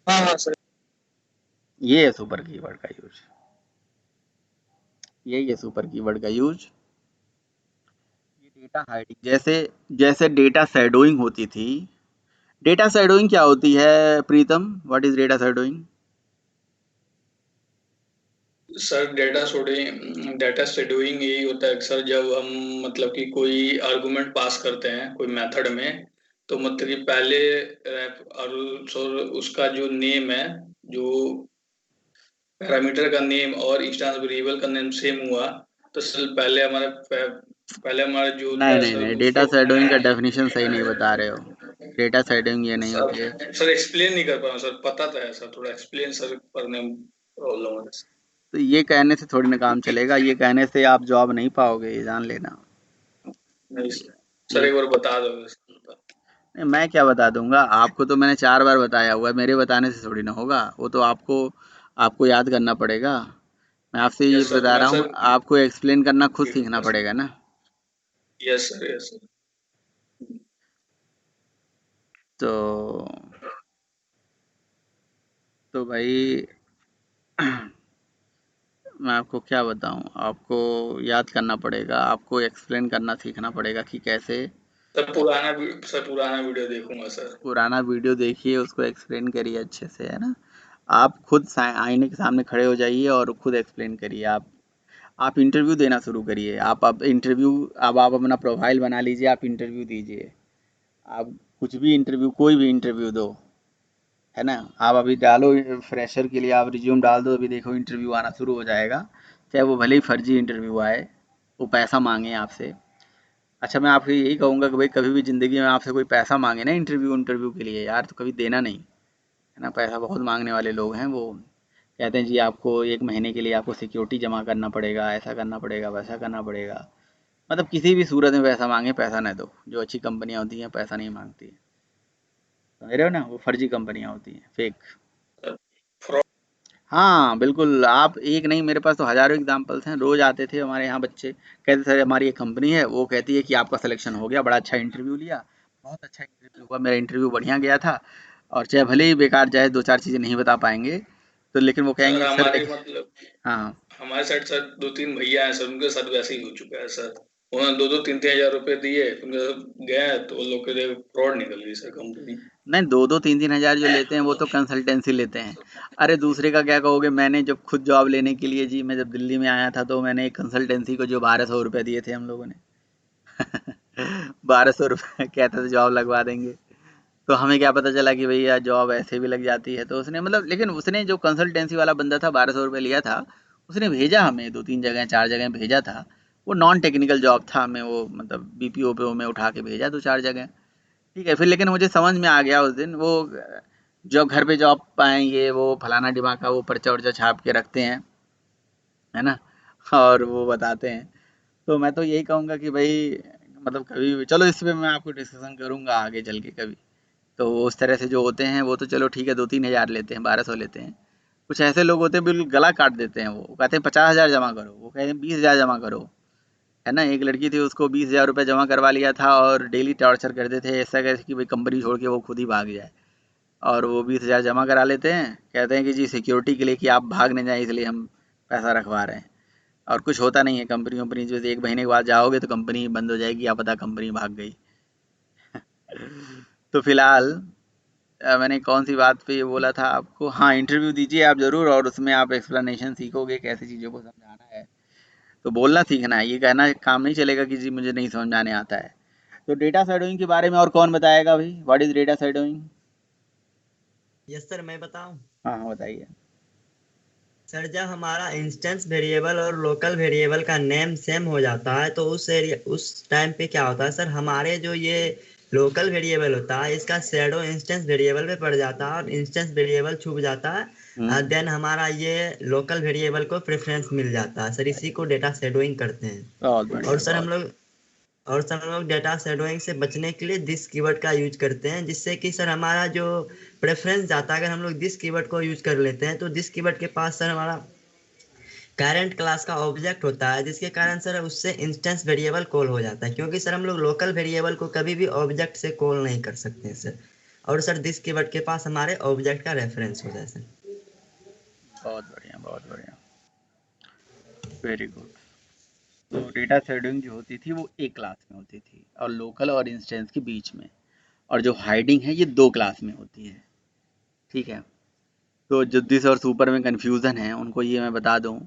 हाँ सर। ये है सुपर कीवर्ड का यूज, यही है सुपर कीवर्ड का यूज। ये डेटा हाइडिंग, जैसे जैसे डेटा शैडोइंग होती थी, डेटा शैडोइंग क्या होती है Pritam? What is data shadowing? Sir data shadowing यही होता है सर, जब हम मतलब कि कोई आर्गुमेंट पास करते हैं कोई मेथड में, तो मतलब कि पहले और सर उसका जो नेम है, जो पैरामीटर का नेम और इंस्टेंस वेरिएबल का नेम सेम हुआ, तो सर पहले हमारा जो होता नहीं है नहीं सर नहीं, उसको। डेटा शैडोइंग का डेफिनेशन सही नहीं बता रहे हो। डेटा शैडोइंग ये नहीं होती है। सर एक्सप्लेन नहीं कर पा रहा हूँ सर, पता तो है सर, थोड़ा एक्सप्लेन सर करने में प्रॉब्लम हो रहा तो ये कहने से थोड़ी ना काम चलेगा, ये कहने से आप जॉब नहीं पाओगे, ये जान लेना। है। नहीं सर, ये एक बार बता दो। नहीं, मैं क्या बता दूंगा आपको, तो मैंने 4 बार बताया हुआ है, मेरे बताने से थोड़ी ना होगा, वो तो आपको आपको याद करना पड़ेगा। मैं आपसे ये यस सर, बता मैं रहा हूँ, सर। आपको एक्सप्लेन करना खुद सीखना पड़ेगा ना। Yes sir, yes sir. तो भाई मैं आपको क्या बताऊं, आपको याद करना पड़ेगा, आपको एक्सप्लेन करना सीखना पड़ेगा कि कैसे। सर पुराना वीडियो देखूंगा सर। पुराना वीडियो देखिए, उसको एक्सप्लेन करिए अच्छे से, है ना। आप खुद आईने के सामने खड़े हो जाइए और खुद एक्सप्लेन करिए। आप इंटरव्यू देना शुरू करिए। आप इंटरव्यू, अब आप अपना प्रोफाइल बना लीजिए, आप इंटरव्यू दीजिए। आप कुछ भी इंटरव्यू, कोई भी इंटरव्यू दो, है ना। आप अभी डालो फ्रेशर के लिए, आप रिज्यूम डाल दो, अभी देखो इंटरव्यू आना शुरू हो जाएगा। चाहे वो भले ही फर्जी इंटरव्यू आए, वो पैसा मांगे आपसे। अच्छा, मैं आपको यही कहूँगा कि भाई कभी भी ज़िंदगी में आपसे कोई पैसा मांगे ना इंटरव्यू इंटरव्यू के लिए, यार तो कभी देना नहीं, है ना। पैसा बहुत मांगने वाले लोग हैं वो। कहते हैं जी आपको 1 महीने के लिए आपको सिक्योरिटी जमा करना पड़ेगा, ऐसा करना पड़ेगा, वैसा करना पड़ेगा। मतलब किसी भी सूरत में पैसा मांगे, पैसा न दो। जो अच्छी कंपनियां होती हैं पैसा नहीं मांगती है, समझ रहे हो ना, वो फर्जी कंपनियां होती हैं, फेक। फ्रॉड। हाँ बिल्कुल, आप एक नहीं, मेरे पास तो हज़ारों एग्ज़ाम्पल्स हैं। रोज़ आते थे हमारे यहाँ बच्चे, कहते सर हमारी एक कंपनी है, वो कहती है कि आपका सिलेक्शन हो गया, बड़ा अच्छा इंटरव्यू लिया, बहुत अच्छा इंटरव्यू हुआ, मेरा इंटरव्यू बढ़िया गया था। और चाहे भले ही बेकार जाए, 2-4 चीज़ें नहीं बता पाएँगे, तो लेकिन वो कहेंगे सर कि सर हमारे देखिए। मतलब हाँ, हमारे साइड सर 2-3 भैया हैं सर, उनके साथ वैसे ही हो चुका है सर। उन्होंने 2-2 3-3 हजार रुपए दिए, उनके साथ गए तो उन लोग के लिए फ्रॉड निकल गई सर कंपनी। नहीं 2-2 3-3 हज़ार जो लेते हैं वो तो कंसल्टेंसी लेते हैं। अरे दूसरे का क्या कहोगे, मैंने जब खुद जॉब लेने के लिए जी, मैं जब दिल्ली में आया था तो मैंने एक कंसल्टेंसी को जो 1200 रुपये दिए थे हम लोगों ने। 1200 रुपये कहते थे जॉब लगवा देंगे। तो हमें क्या पता चला कि भैया जॉब ऐसे भी लग जाती है। तो उसने मतलब, लेकिन उसने जो कंसल्टेंसी वाला बंदा था, 1200 रुपये लिया था, उसने भेजा हमें 2-3 जगह 4 जगह भेजा था। वो नॉन टेक्निकल जॉब था, हमें वो मतलब बीपीओ पे में उठा के भेजा 2-4 जगह। ठीक है, फिर लेकिन मुझे समझ में आ गया उस दिन, वो जो घर पे जॉब पाएंगे वो फलाना डिमाका वो पर्चा वर्चा छाप के रखते हैं, है ना, और वो बताते हैं। तो मैं तो यही कहूँगा कि भाई मतलब कभी भी चलो, इस पे मैं आपको डिस्कशन करूँगा आगे चल के कभी। तो उस तरह से जो होते हैं वो तो चलो ठीक है, 2-3 हज़ार लेते हैं, 1200 लेते हैं। कुछ ऐसे लोग होते हैं बिल्कुल गला काट देते हैं, वो कहते हैं 50,000 जमा करो, वो कहते हैं 20,000 जमा करो, है ना। एक लड़की थी, उसको 20,000 रुपये जमा करवा लिया था और डेली टॉर्चर करते थे, ऐसा कैसे कि भाई कंपनी छोड़ के वो खुद ही भाग जाए। और वो 20,000 जमा करा लेते हैं, कहते हैं कि जी सिक्योरिटी के लिए कि आप भाग नहीं जाए इसलिए हम पैसा रखवा रहे हैं। और कुछ होता नहीं है, कंपनी वंपनी जो 1 महीने के बाद जाओगे तो कंपनी बंद हो जाएगी, क्या पता कंपनी भाग गई। तो फिलहाल मैंने कौन सी बात पे ये बोला था आपको, हाँ इंटरव्यू दीजिए आप ज़रूर, और उसमें आप एक्सप्लेनेशन सीखोगे कैसे चीज़ों को समझाना है। तो बोलना सीखना है, ये कहना काम नहीं चलेगा कि जी मुझे नहीं समझ में आने आता है। तो डेटा शैडोइंग के बारे में और कौन बताएगा भाई, what is data shadowing? Yes sir, मैं बताऊं। हाँ हाँ बताइए। सर जब हमारा इंस्टेंस वेरिएबल और लोकल वेरिएबल का नेम सेम हो जाता है तो उस एरिया उस टाइम पे क्या होता है सर, हमारे जो ये लोकल वेरिएबल होता है इसका शैडो इंस्टेंस वेरिएबल पे पड़ जाता है और इंस्टेंस वेरिएबल छुप जाता है। देन हमारा ये लोकल वेरिएबल को प्रेफरेंस मिल जाता है सर, इसी को डेटा शैडोइंग करते हैं। बहुत बढ़िया, और सर हम बहुत। लोग और सर हम लोग डेटा शैडोइंग से बचने के लिए दिस कीवर्ड का यूज करते हैं, जिससे कि सर हमारा जो प्रेफरेंस जाता है, अगर हम लोग दिस कीवर्ड को यूज कर लेते हैं तो दिस कीवर्ड के पास सर हमारा करंट क्लास का ऑब्जेक्ट होता है, जिसके कारण सर उससे इंस्टेंस वेरिएबल कॉल हो जाता है, क्योंकि सर हम लोग लोकल वेरिएबल को कभी भी ऑब्जेक्ट से कॉल नहीं कर सकते हैं सर। और सर दिस कीवर्ड के पास हमारे ऑब्जेक्ट का रेफरेंस हो जाए सर। बहुत बढ़िया, बहुत बढ़िया, वेरी गुड। तो डेटा शेड्यूलिंग जो होती थी वो एक क्लास में होती थी और लोकल और इंस्टेंस के बीच में। और जो हाइडिंग है ये 2 क्लास में होती है, ठीक है। तो जो दिस और सुपर में कन्फ्यूज़न है उनको ये मैं बता दूं,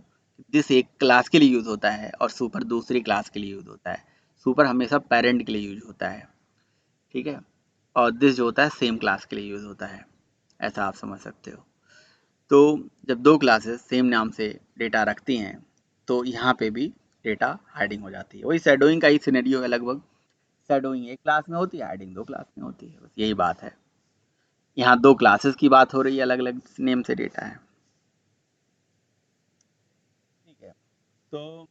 दिस एक क्लास के लिए यूज़ होता है और सुपर दूसरी क्लास के लिए यूज़ होता है। सुपर हमेशा पेरेंट के लिए यूज़ होता है, ठीक है, और दिस जो होता है सेम क्लास के लिए यूज़ होता है, ऐसा आप समझ सकते हो। तो जब 2 क्लासेस सेम नाम से डेटा रखती हैं तो यहाँ पे भी डेटा हाइडिंग हो जाती है। वही शैडोइंग का ही सिनेरियो है लगभग। शैडोइंग एक क्लास में होती है, हाइडिंग 2 क्लास में होती है, बस यही बात है। यहाँ 2 क्लासेस की बात हो रही है, अलग अलग नेम से डेटा है, ठीक है। तो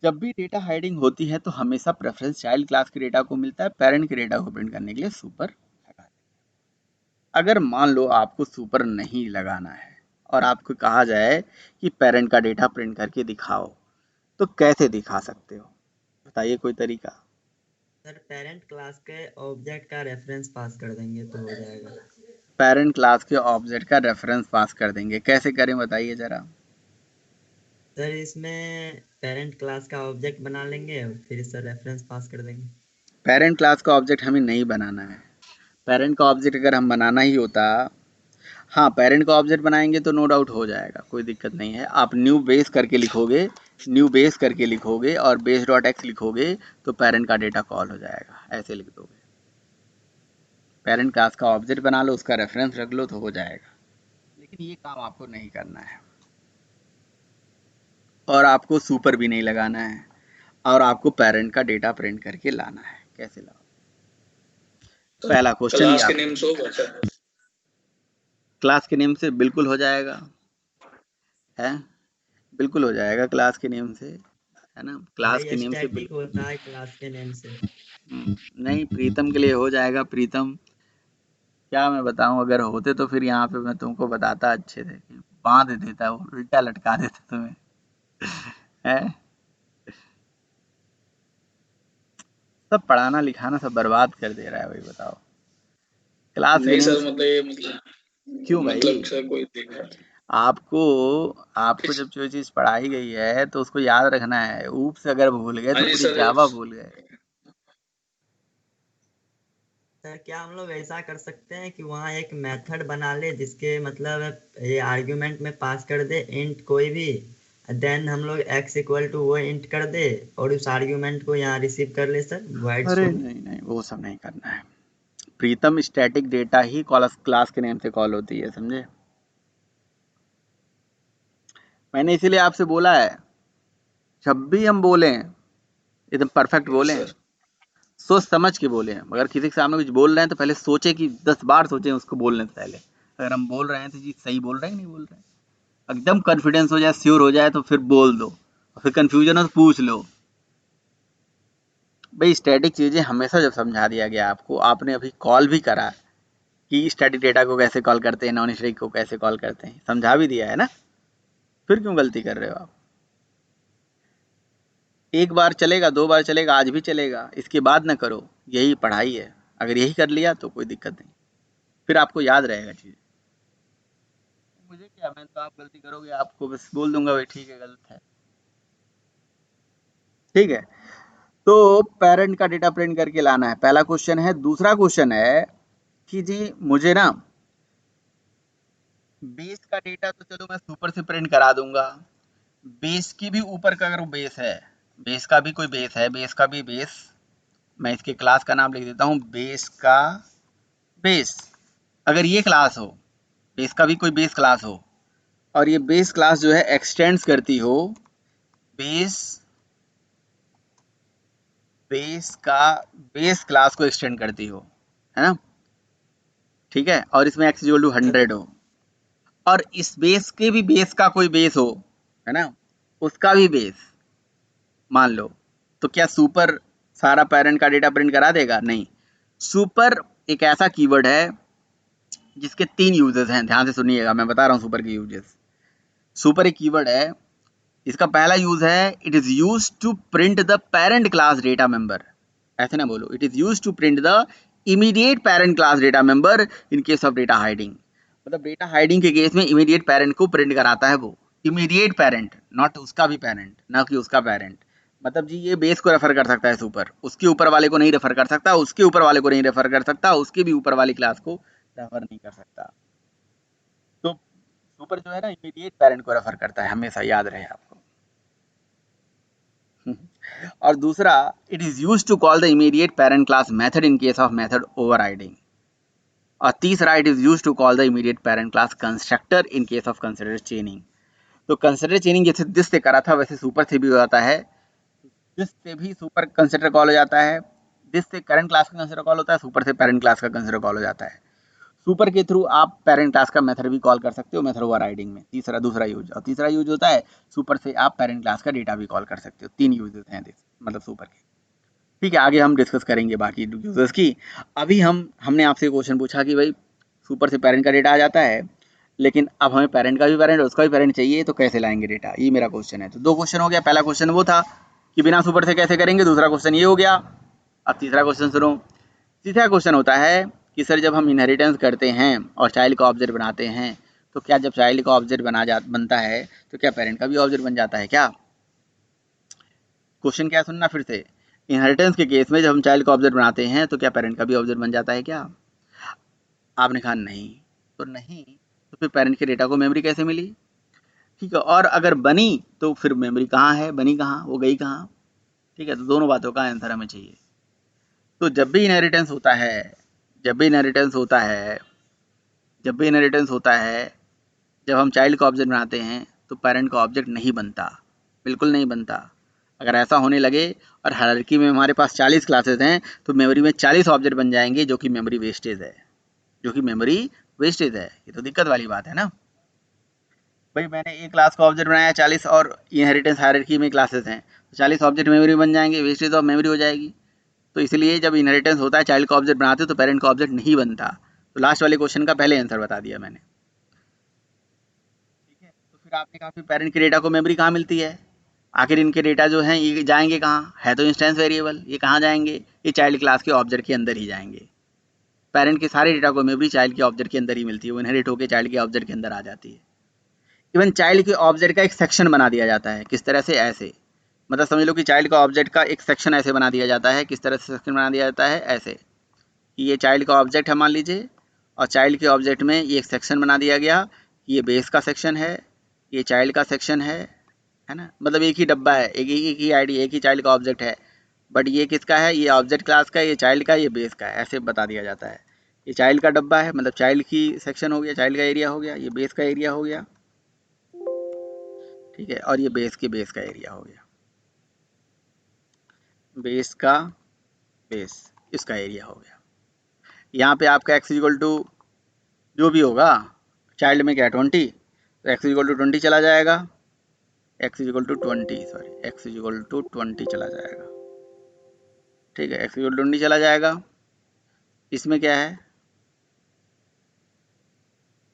जब भी डेटा हाइडिंग होती है तो हमेशा प्रेफरेंस चाइल्ड क्लास के डेटा को मिलता है, पेरेंट के डेटा को प्रिंट करने के लिए सुपर लगा। अगर मान लो आपको सुपर नहीं लगाना है और आपको कहा जाए कि पेरेंट का डेटा प्रिंट करके दिखाओ, तो कैसे दिखा सकते हो, बताइए कोई तरीका। सर पेरेंट क्लास के ऑब्जेक्ट का रेफरेंस पास कर देंगे तो हो जाएगा। पेरेंट क्लास के ऑब्जेक्ट का रेफरेंस पास कर देंगे, कैसे करें बताइए जरा। सर इसमें पेरेंट क्लास का ऑब्जेक्ट बना लेंगे और फिर इसका रेफरेंस पास कर देंगे। पेरेंट क्लास का ऑब्जेक्ट हमें नहीं बनाना है। पेरेंट का ऑब्जेक्ट अगर हम बनाना ही होता, हाँ पेरेंट का ऑब्जेक्ट बनाएंगे तो नो डाउट हो जाएगा, कोई दिक्कत नहीं है। आप न्यू बेस करके लिखोगे, न्यू बेस करके लिखोगे और बेस डॉट एक्स लिखोगे तो पेरेंट का डेटा कॉल हो जाएगा, ऐसे लिख दोगे। पेरेंट क्लास का ऑब्जेक्ट बना लो, उसका रेफरेंस रख लो तो हो जाएगा। लेकिन ये काम आपको नहीं करना है और आपको सुपर भी नहीं लगाना है और आपको पेरेंट का डेटा प्रिंट करके लाना है। कैसे लाओ, पहला क्वेश्चन ही क्लास के आप नेम से होगा सर? क्लास के नेम से बिल्कुल हो जाएगा, है बिल्कुल हो जाएगा क्लास के नेम से, है ना, क्लास के भाई नेम से स्टैटिक होता है क्लास के नेम से। नहीं, प्रीतम के लिए हो जाएगा। प्रीतम क्या मैं बताऊं, अगर होते तो फिर यहाँ पे मैं तुमको बताता अच्छे से, बांध देता, वो उल्टा लटका देता तुम्हें, है। सब पढ़ाना लिखाना सब बर्बाद कर दे रहा है, वही बताओ। क्लास के नहीं नेम सर, से मतलब ये क्यों भाई, मतलब सर कोई दिक्कत? आपको आपको जब जो चीज पढ़ाई गई है तो उसको याद रखना है। ऊप से अगर भूल गए हाँ तो जी पूरी सर। जावा भूल गए। सर क्या हम लोग ऐसा कर सकते हैं कि वहाँ एक मेथड बना ले जिसके मतलब ये आर्ग्यूमेंट में पास कर दे इंट कोई भी, देन हम लोग x इक्वल टू वो इंट कर दे और उस आर्ग्यूमेंट को यहाँ रिसीव कर ले सर वाइड अरे शो। नहीं नहीं, वो सब नहीं करना है। प्रीतम स्टैटिक डेटा ही क्लास के नेम से कॉल होती है, समझे। मैंने इसीलिए आपसे बोला है, जब भी हम बोलें एकदम परफेक्ट यस बोलें, सर। सोच समझ के बोलें। अगर किसी के सामने कुछ बोल रहे हैं तो पहले सोचे कि 10 बार सोचें उसको बोलने से पहले। अगर हम बोल रहे हैं तो जी सही बोल रहे हैं कि नहीं बोल रहे हैं, एकदम कॉन्फिडेंस हो जाए, श्योर हो जाए तो फिर बोल दो, और फिर कंफ्यूजन हो तो पूछ लो। भाई स्टैटिक चीजें हमेशा जब समझा दिया गया आपको, आपने अभी कॉल भी करा कि स्टैटिक डेटा को कैसे कॉल करते हैं, नॉन स्टैटिक को कैसे कॉल करते हैं, समझा भी दिया है ना, फिर क्यों गलती कर रहे हो आप। एक बार चलेगा, 2 बार चलेगा, आज भी चलेगा, इसके बाद ना करो, यही पढ़ाई है। अगर यही कर लिया तो कोई दिक्कत नहीं, फिर आपको याद रहेगा चीज। मुझे क्या, मैं तो आप गलती करोगे आपको बस बोल दूंगा भाई ठीक है गलत है, ठीक है। तो पेरेंट का डेटा प्रिंट करके लाना है, पहला क्वेश्चन है। दूसरा क्वेश्चन है कि जी मुझे ना बेस का डेटा तो चलो मैं सुपर से प्रिंट करा दूंगा, बेस की भी ऊपर का अगर बेस है, बेस का भी कोई बेस है, बेस का भी बेस, मैं इसके क्लास का नाम लिख देता हूँ बेस का बेस। अगर ये क्लास हो, बेस का भी कोई बेस क्लास हो, और ये बेस क्लास जो है एक्सटेंड्स करती हो बेस बेस का बेस क्लास को एक्सटेंड करती हो, है ना, ठीक है, और इसमें x इक्वल टू 100 हो, और इस बेस के भी बेस का कोई बेस हो, है ना, उसका भी बेस मान लो, तो क्या सुपर सारा पेरेंट का डेटा प्रिंट करा देगा? नहीं। सुपर एक ऐसा कीवर्ड है जिसके 3 यूजेस हैं, ध्यान से सुनिएगा, मैं बता रहा हूँ सुपर के यूजेस। सुपर एक कीवर्ड है, इसका पहला यूज है it is use to print the parent class data member. ऐसे ना बोलो, it is use to print the immediate parent class data member in case of data hiding. मतलब डेटा हाइडिंग के केस में इमीडिएट पेरेंट को print कराता है वो, इमीडिएट पेरेंट, नॉट उसका भी पेरेंट, ना कि उसका पेरेंट, मतलब जी ये बेस को रेफर कर सकता है सुपर, उसके ऊपर वाले को नहीं रेफर कर सकता, उसके ऊपर वाले को नहीं रेफर कर सकता, उसके भी ऊपर वाली क्लास को रेफर नहीं कर सकता। तो सुपर जो है ना इमीडिएट पेरेंट को रेफर करता है, हमेशा याद रहे आपको। और दूसरा, it is used to call the immediate parent class method in case of method overriding. और तीसरा, it is used to call the immediate parent class constructor in case of consider chaining. तो कंसिडर चेनिंग जैसे this से करा था वैसे super से भी हो जाता है, दिस से भी सुपर कंसिडर कॉल हो जाता है, दिस से करंट क्लास का कंसिडर कॉल होता है, सुपर से पेरेंट क्लास का कंसिडर कॉल हो जाता है। सुपर के थ्रू आप पेरेंट क्लास का मेथड भी कॉल कर सकते हो मेथड ओवरराइडिंग में, तीसरा दूसरा यूज। और तीसरा यूज होता है सुपर से आप पेरेंट क्लास का डेटा भी कॉल कर सकते हो। 3 यूजेस हैं मतलब सुपर के। ठीक है, आगे हम डिस्कस करेंगे बाकी यूजर्स की। अभी हमने आपसे क्वेश्चन पूछा कि भाई सुपर से पेरेंट का डेटा आ जाता है, लेकिन अब हमें पेरेंट का भी पेरेंट और उसका भी पेरेंट चाहिए, तो कैसे लाएंगे डेटा, ये मेरा क्वेश्चन है। तो 2 क्वेश्चन हो गया, पहला क्वेश्चन वो था कि बिना सुपर से कैसे करेंगे, दूसरा क्वेश्चन ये हो गया। अब तीसरा क्वेश्चन सुनो। तीसरा क्वेश्चन होता है कि सर जब हम इनहेरिटेंस करते हैं और चाइल्ड का ऑब्जेक्ट बनाते हैं, तो क्या जब चाइल्ड का ऑब्जेक्ट बनता है तो क्या पेरेंट का भी ऑब्जेक्ट बन जाता है क्या? क्वेश्चन क्या सुनना फिर से। इनहेरिटेंस के केस में जब हम चाइल्ड का ऑब्जेक्ट बनाते हैं तो क्या पेरेंट का भी ऑब्जेक्ट बन जाता है क्या? आपने कहा नहीं, तो नहीं, तो फिर पेरेंट के डेटा को मेमोरी कैसे मिली? ठीक है, और अगर बनी तो फिर मेमोरी कहाँ है, बनी कहाँ, वो गई कहाँ? ठीक है, तो दोनों बातों का आंसर हमें चाहिए। तो जब भी इनहेरिटेंस होता है, जब भी इनहेरिटेंस होता है, जब भी इनहेरिटेंस होता है, जब हम चाइल्ड का ऑब्जेक्ट बनाते हैं तो पेरेंट का ऑब्जेक्ट नहीं बनता, बिल्कुल नहीं बनता। अगर ऐसा होने लगे और हायरार्की में हमारे पास 40 क्लासेस हैं तो मेमोरी में 40 ऑब्जेक्ट बन जाएंगे, जो कि मेमोरी वेस्टेज है, जो कि मेमोरी वेस्टेज है। ये तो दिक्कत वाली बात है ना भाई। मैंने एक क्लास का ऑब्जेक्ट बनाया 40 और इनहेरिटेंस हायरार्की में क्लासेस हैं, तो 40 ऑब्जेक्ट मेमोरी बन जाएंगे, वेस्टेज ऑफ मेमोरी हो जाएगी। तो इसलिए जब इनहेरिटेंस होता है चाइल्ड का ऑब्जेक्ट बनाते हो तो पेरेंट का ऑब्जेक्ट नहीं बनता। तो लास्ट वाले क्वेश्चन का पहले आंसर बता दिया मैंने। ठीक है, तो फिर आपने कहा फिर पेरेंट के डेटा को मेमोरी कहाँ मिलती है? आखिर इनके डेटा जो हैं ये जाएंगे कहाँ? है तो इंस्टेंस वेरिएबल, ये कहाँ जाएंगे? ये चाइल्ड क्लास के ऑब्जेक्ट के अंदर ही जाएंगे। पेरेंट के सारे डेटा को मेमोरी चाइल्ड के ऑब्जेक्ट के अंदर ही मिलती है, वो इनहेरिट होकर चाइल्ड के ऑब्जेक्ट के अंदर आ जाती है। इवन चाइल्ड के ऑब्जेक्ट का एक सेक्शन बना दिया जाता है, किस तरह से? ऐसे, मतलब समझ लो कि चाइल्ड का ऑब्जेक्ट का एक सेक्शन ऐसे बना दिया जाता है। किस तरह से सेक्शन बना दिया जाता है? ऐसे कि ये चाइल्ड का ऑब्जेक्ट है मान लीजिए, और चाइल्ड के ऑब्जेक्ट में ये एक सेक्शन बना दिया गया, ये बेस का सेक्शन है, ये चाइल्ड का सेक्शन है ना। मतलब एक ही डब्बा है, एक ही आईडी, एक ही चाइल्ड का ऑब्जेक्ट है, बट ये किसका है? ये ऑब्जेक्ट क्लास का है, ये चाइल्ड का है, ये बेस का है, ऐसे बता दिया जाता है। ये चाइल्ड का डब्बा है, मतलब चाइल्ड की सेक्शन हो गया, चाइल्ड का एरिया हो गया, ये बेस का एरिया हो गया, ठीक है, और ये बेस का एरिया हो गया, बेस का बेस इसका एरिया हो गया। यहाँ पे आपका x इक्वल टू जो भी होगा, चाइल्ड में क्या है 20, तो x इक्वल टू 20 चला जाएगा, x equal to 20 sorry x equal to 20 चला जाएगा। ठीक है, x इक्वल टू 20 चला जाएगा। इसमें क्या है,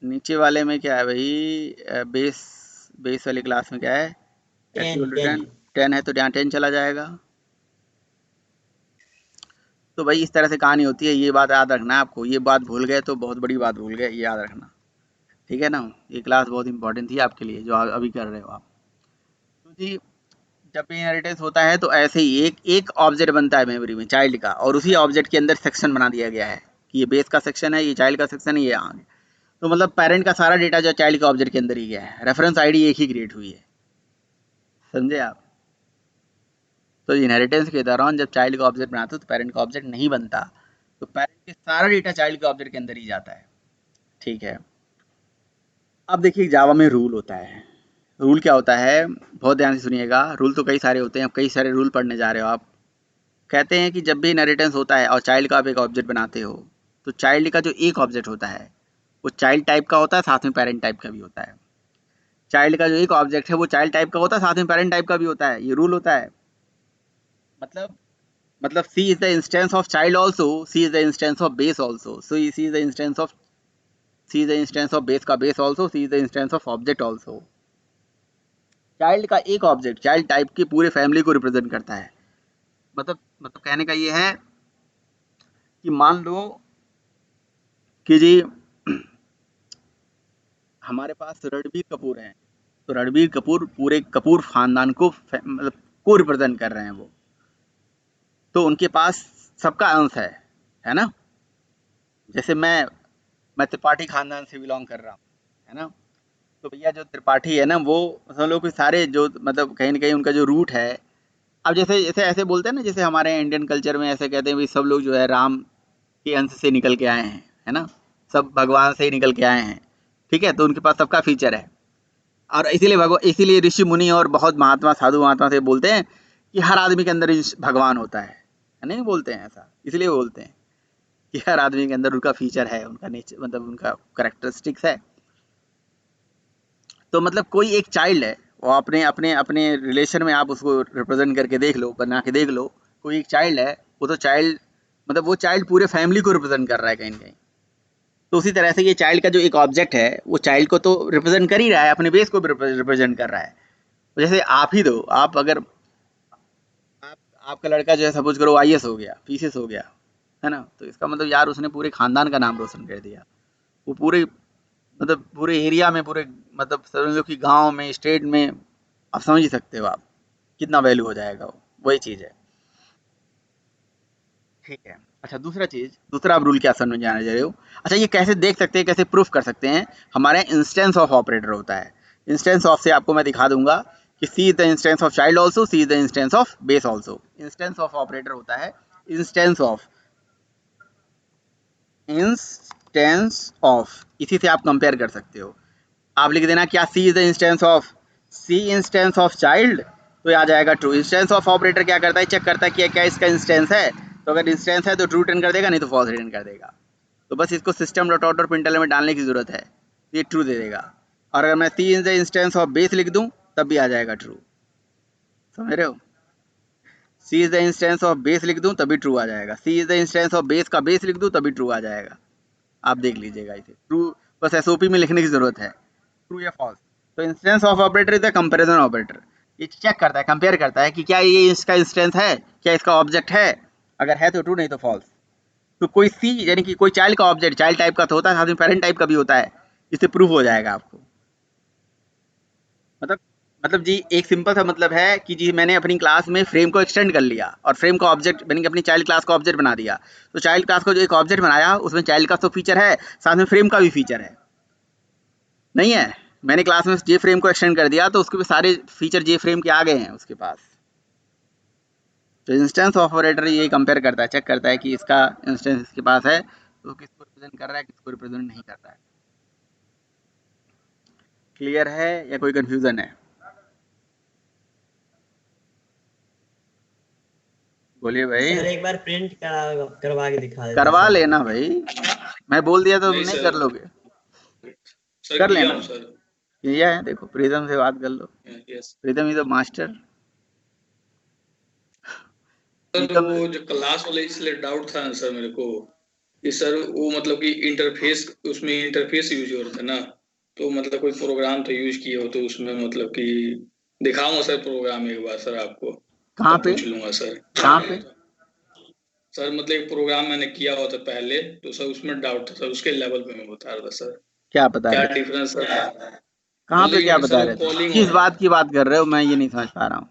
नीचे वाले में क्या है भाई, बेस बेस वाली क्लास में क्या है, x इक्वल टू 10 10 है तो यहाँ 10 चला जाएगा। तो भाई इस तरह से कहानी होती है, ये बात याद रखना है आपको। ये बात भूल गए तो बहुत बड़ी बात भूल गए, ये याद रखना, ठीक है ना। ये क्लास बहुत इंपॉर्टेंट थी आपके लिए जो अभी कर रहे हो आप। तो जी जब भी इनहेरिटेंस होता है तो ऐसे ही एक एक ऑब्जेक्ट बनता है मेमोरी में चाइल्ड का, और उसी ऑब्जेक्ट के अंदर सेक्शन बना दिया गया है कि ये बेस का सेक्शन है, ये चाइल्ड का सेक्शन है, ये आगे। तो मतलब पेरेंट का सारा डेटा जो चाइल्ड के ऑब्जेक्ट के अंदर ही गया है, रेफरेंस आईडी एक ही क्रिएट हुई है, समझे आप। तो इनहेरिटेंस के दौरान जब चाइल्ड का ऑब्जेक्ट बनाते हो तो पेरेंट का ऑब्जेक्ट नहीं बनता, तो पेरेंट के सारा डेटा चाइल्ड के ऑब्जेक्ट के अंदर ही जाता है। ठीक है, अब देखिए जावा में रूल होता है। रूल क्या होता है, बहुत ध्यान से सुनिएगा। रूल तो कई सारे होते हैं, कई सारे रूल पढ़ने जा रहे हो आप। कहते हैं कि जब भी इनहेरिटेंस होता है और चाइल्ड का आप एक ऑब्जेक्ट बनाते हो, तो चाइल्ड का जो एक ऑब्जेक्ट होता है वो चाइल्ड टाइप का होता है, साथ में पेरेंट टाइप का भी होता है। चाइल्ड का जो एक ऑब्जेक्ट है वो चाइल्ड टाइप का होता है, साथ में पेरेंट टाइप का भी होता है। ये रूल होता है। मतलब C is the instance of child also, C is the instance of base also, so C is the instance of base का base also, C is the instance of object also। Child का एक object child type की पूरे family को represent करता है। मतलब कहने का ये है कि मान लो कि जी हमारे पास रणबीर कपूर हैं, तो रणबीर कपूर पूरे कपूर खानदान को मतलब को रिप्रेजेंट कर रहे हैं वो, तो उनके पास सबका अंश है ना। जैसे मैं त्रिपाठी खानदान से बिलोंग कर रहा हूँ, है ना, तो भैया जो त्रिपाठी है ना वो समझ लो कि सारे जो मतलब कहीं ना कहीं उनका जो रूट है, अब जैसे जैसे ऐसे बोलते हैं ना, जैसे हमारे इंडियन कल्चर में ऐसे कहते हैं भाई सब लोग जो है राम के अंश से निकल के आए हैं, है ना, सब भगवान से ही निकल के आए हैं, ठीक है, तो उनके पास सबका फीचर है। और इसीलिए ऋषि मुनि और बहुत महात्मा साधु महात्मा से बोलते हैं कि हर आदमी के अंदर भगवान होता है, नहीं बोलते हैं ऐसा, इसलिए बोलते हैं कि हर आदमी के अंदर उनका फीचर है, उनका नेचर मतलब उनका कैरेक्टरिस्टिक्स है। तो मतलब कोई एक चाइल्ड है, वो अपने अपने अपने रिलेशन में आप उसको रिप्रेजेंट करके देख लो, बना के देख लो, कोई एक चाइल्ड है, वो तो चाइल्ड मतलब वो चाइल्ड पूरे फैमिली को रिप्रेजेंट कर रहा है कहीं ना कहीं। तो उसी तरह से ये चाइल्ड का जो एक ऑब्जेक्ट है वो चाइल्ड को तो रिप्रेजेंट कर ही रहा है, अपने बेस को भी रिप्रेजेंट कर रहा है। तो जैसे आप ही दो, आप अगर आपका लड़का जो है सपोज करो IAS हो गया, PCS हो गया, है ना, तो इसका मतलब यार उसने पूरे खानदान का नाम रोशन कर दिया, वो पूरे मतलब पूरे एरिया में, पूरे मतलब समझ लो कि गांव में, स्टेट में, आप समझ ही सकते हो आप कितना वैल्यू हो जाएगा वो, वही चीज़ है। ठीक है। अच्छा दूसरा आप रूल क्या समझ जाना चाह रहे हो? अच्छा ये कैसे देख सकते हैं, कैसे प्रूफ कर सकते हैं? हमारे इंस्टेंस ऑफ ऑपरेटर होता है। इंस्टेंस ऑफ से आपको मैं दिखा दूंगा कि C is the instance of child also, C is the instance of base also. Instance of operator होता है इंस्टेंस ऑफ, इसी से आप कंपेयर कर सकते हो। आप लिख देना क्या, C is the instance of, C instance of child, तो आ जाएगा ट्रू। इंस्टेंस ऑफ ऑपरेटर क्या करता है, चेक करता है कि क्या इसका इंस्टेंस है, तो अगर इंस्टेंस है तो ट्रू रिटर्न कर देगा, नहीं तो फॉल्स रिटर्न कर देगा। तो बस इसको सिस्टम डॉट आउट और प्रिंटल में डालने की जरूरत है, ये ट्रू दे देगा। और अगर मैं C is the instance of base लिख दूं तब भी आ जाएगा ट्रू, समझ रहे हो? C is the instance of base लिख दूं तभी ट्रू आ जाएगा, C is the instance of base का बेस लिख दूं तभी ट्रू आ जाएगा। आप देख लीजिएगा इसे, ट्रू बस एसओपी में लिखने की जरूरत है, ट्रू या फॉल्स। तो instance of operator is the comparison operator, ये चेक करता है, कंपेयर करता है कि क्या ये इसका इंस्टेंस है, क्या इसका ऑब्जेक्ट है, अगर है तो ट्रू, नहीं तो फॉल्स। तो कोई सी यानी कि कोई चाइल्ड का ऑब्जेक्ट चाइल्ड टाइप का तो होता है, साथ में पेरेंट टाइप का भी होता है, इससे प्रूफ हो जाएगा आपको। मतलब मतलब जी एक सिंपल सा मतलब है कि जी मैंने अपनी क्लास में फ्रेम को एक्सटेंड कर लिया और फ्रेम का ऑब्जेक्ट मैंने अपनी चाइल्ड क्लास का ऑब्जेक्ट बना दिया। तो चाइल्ड क्लास को जो एक ऑब्जेक्ट बनाया उसमें चाइल्ड का तो फीचर है, साथ में फ्रेम का भी फीचर है, नहीं है? मैंने क्लास में जे फ्रेम को एक्सटेंड कर दिया तो उसके सारे फीचर जे फ्रेम के आ गए हैं उसके पास। तो इंस्टेंस ऑपरेटर ये कंपेयर करता है, चेक करता है कि इसका इंस्टेंस इसके पास है तो किसको रिप्रेजेंट कर रहा है, किसको रिप्रेजेंट नहीं कर रहा है। क्लियर है या कोई कंफ्यूजन है? बोलिए भाई। सर एक बार प्रिंट करवा के दिखा देते करवा सर। लेना भाई, मैं बोल दिया तो नहीं नहीं सर, कर लोगे? सर कर किया लेना। हूँ सर। ये है देखो, प्रीतम से बात कर लो, yes Pritam is the master. Sir, Pritam वो जो क्लास वाले इसलिए डाउट था ना सर मेरे को कि सर वो मतलब कि इंटरफेस, उसमें इंटरफेस यूज हो रहा था ना, तो मतलब कोई प्रोग्राम तो यूज किए हो तो उसमें मतलब कि दिखाऊंगा सर प्रोग्राम एक बार सर आपको, कहाँ तब पे, पूछ लूंगा सर। कहाँ पे? सर मतलब एक प्रोग्राम मैंने किया हुआ था पहले, तो सर उसमें डाउट था सर, उसके लेवल पे मैं बता रहा था सर क्या बता क्या रहे थे? डिफरेंस है। कहाँ पे मतलब क्या कि बता सर वो रहे थे? कॉलिंग किस होता है, बात की बात कर रहे हो, मैं ये नहीं समझ पा रहा हूँ।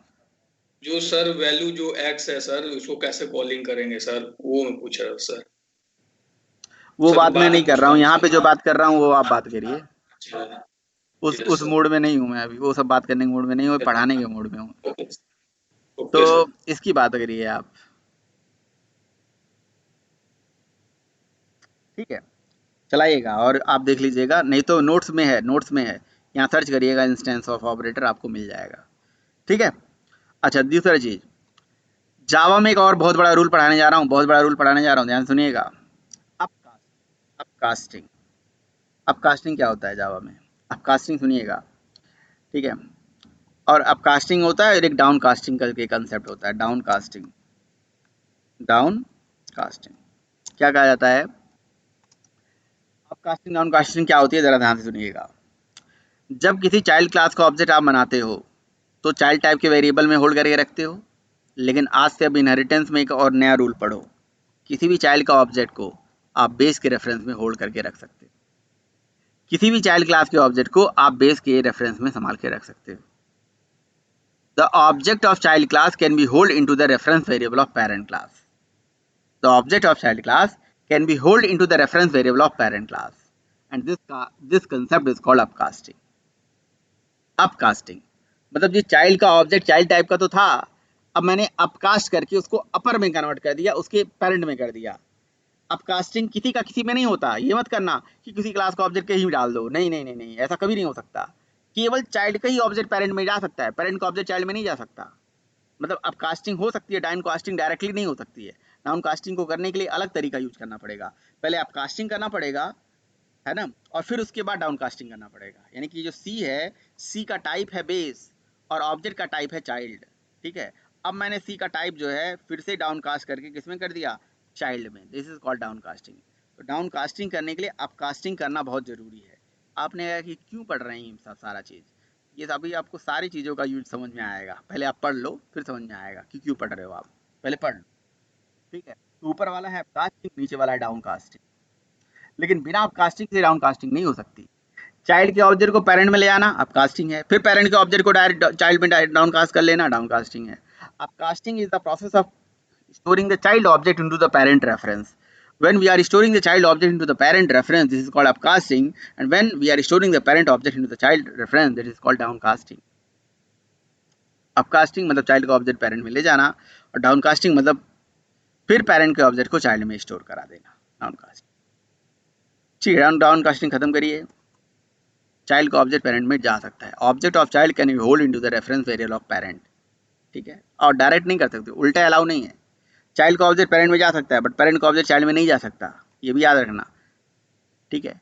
जो सर वैल्यू जो एक्स है सर उसको कैसे कॉलिंग करेंगे सर, वो मैं पूछ रहा हूँ सर। वो सर बात मैं बात नहीं कर पूछ रहा रहा हूँ, हूँ यहाँ पे जो सर। बात कर रहा हूँ वो आप बात करिए। अच्छा, उस यस सर। मूड में नहीं हूँ मैं अभी, वो सब बात करने के मूड में नहीं हूँ, पढ़ाने के मूड में हूँ। ओके, तो ओके सर। इसकी बात करिए आप, ठीक है, चलाइएगा और आप देख लीजिएगा, नहीं तो नोट्स में है, नोट्स में है, यहाँ सर्च करिएगा इंस्टेंस ऑफ ऑपरेटर, आपको मिल जाएगा। ठीक है। अच्छा दूसरा चीज, जावा में एक और बहुत बड़ा रूल पढ़ाने जा रहा हूँ, बहुत बड़ा रूल पढ़ाने जा रहा हूँ, ध्यान सुनिएगा। अपकास्टिंग, अपकास्टिंग क्या होता है जावा में? अपकास्टिंग सुनिएगा, ठीक है। और अपकास्टिंग होता है और एक डाउन कास्टिंग करके कंसेप्ट होता है, डाउन कास्टिंग। डाउन कास्टिंग क्या कहा जाता है? अपकास्टिंग डाउन कास्टिंग क्या होती है, जरा ध्यान से सुनिएगा। जब किसी चाइल्ड क्लास का ऑब्जेक्ट आप बनाते हो तो चाइल्ड टाइप के वेरिएबल में होल्ड करके रखते हो, लेकिन आज से अब इनहेरिटेंस में एक और नया रूल पढ़ो, किसी भी चाइल्ड का ऑब्जेक्ट को आप बेस के रेफरेंस में होल्ड करके रख सकते हो, किसी भी चाइल्ड क्लास के ऑब्जेक्ट को आप बेस के रेफरेंस में संभाल के रख सकते हो। the object of child class can be held into the reference variable of parent class. The object of child class can be held into the reference variable of parent class, and this concept is called upcasting. अपकास्टिंग मतलब ये child का object child type का तो था, अब मैंने upcast करके उसको अपर में कन्वर्ट कर दिया, उसके पेरेंट में कर दिया। अपकास्टिंग किसी का किसी में नहीं होता, ये मत करना कि किसी क्लास का ऑब्जेक्ट कहीं भी डाल दो, नहीं नहीं नहीं नहीं, ऐसा कभी नहीं हो सकता। केवल चाइल्ड का ही ऑब्जेक्ट पेरेंट में जा सकता है, पेरेंट का ऑब्जेक्ट चाइल्ड में नहीं जा सकता। मतलब अपकास्टिंग हो सकती है, डाउन कास्टिंग डायरेक्टली नहीं हो सकती है। डाउन कास्टिंग को करने के लिए अलग तरीका यूज करना पड़ेगा, पहले अपकास्टिंग करना पड़ेगा, है ना, और फिर उसके बाद डाउन कास्टिंग करना पड़ेगा। यानी कि जो सी है, सी का टाइप है बेस और ऑब्जेक्ट का टाइप है चाइल्ड, ठीक है। अब मैंने सी का टाइप जो है फिर से डाउन कास्ट करके किसमें कर दिया, चाइल्ड में। This is called down casting. तो डाउन कास्टिंग करने के लिए अपकास्टिंग करना बहुत जरूरी है। आपने कहा कि क्यों पढ़ रहे हैं सारा चीज, ये अभी आपको सारी चीजों का यूज समझ में आएगा। पहले आप पढ़ लो, फिर समझ में आएगा कि क्यों पढ़ रहे हो आप, पहले पढ़ लो, ठीक है। तो ऊपर वाला है अपकास्टिंग, नीचे वाला है डाउन कास्टिंग। लेकिन बिना अपकास्टिंग से डाउन कास्टिंग नहीं हो सकती। चाइल्ड के ऑब्जेक्ट को पेरेंट में ले आना अपकास्टिंग है, फिर पेरेंट के ऑब्जेक्ट को डायरेक्ट चाइल्ड में डाउन कास्ट कर लेना डाउन कास्टिंग है। Upcasting is the process of storing the child object into the parent reference. When we are storing the child object into the parent reference, this is called upcasting, and when we are storing the parent object into the child reference, that is called downcasting. अपकास्टिंग मतलब child का object parent में ले जाना, और डाउनकास्टिंग मतलब फिर parent के object को चाइल्ड में स्टोर करा देना, डाउनकास्टिंग। ठीक है, डाउनकास्टिंग खत्म करिए। चाइल्ड का ऑब्जेक्ट पेरेंट में जा सकता है, object of child can be hold into the reference variable of parent, ठीक है। और डायरेक्ट नहीं कर सकते, उल्टा अलाउ नहीं है। चाइल्ड का ऑब्जेक्ट पेरेंट में जा सकता है, बट पेरेंट का ऑब्जेक्ट चाइल्ड में नहीं जा सकता, ये भी याद रखना, ठीक है।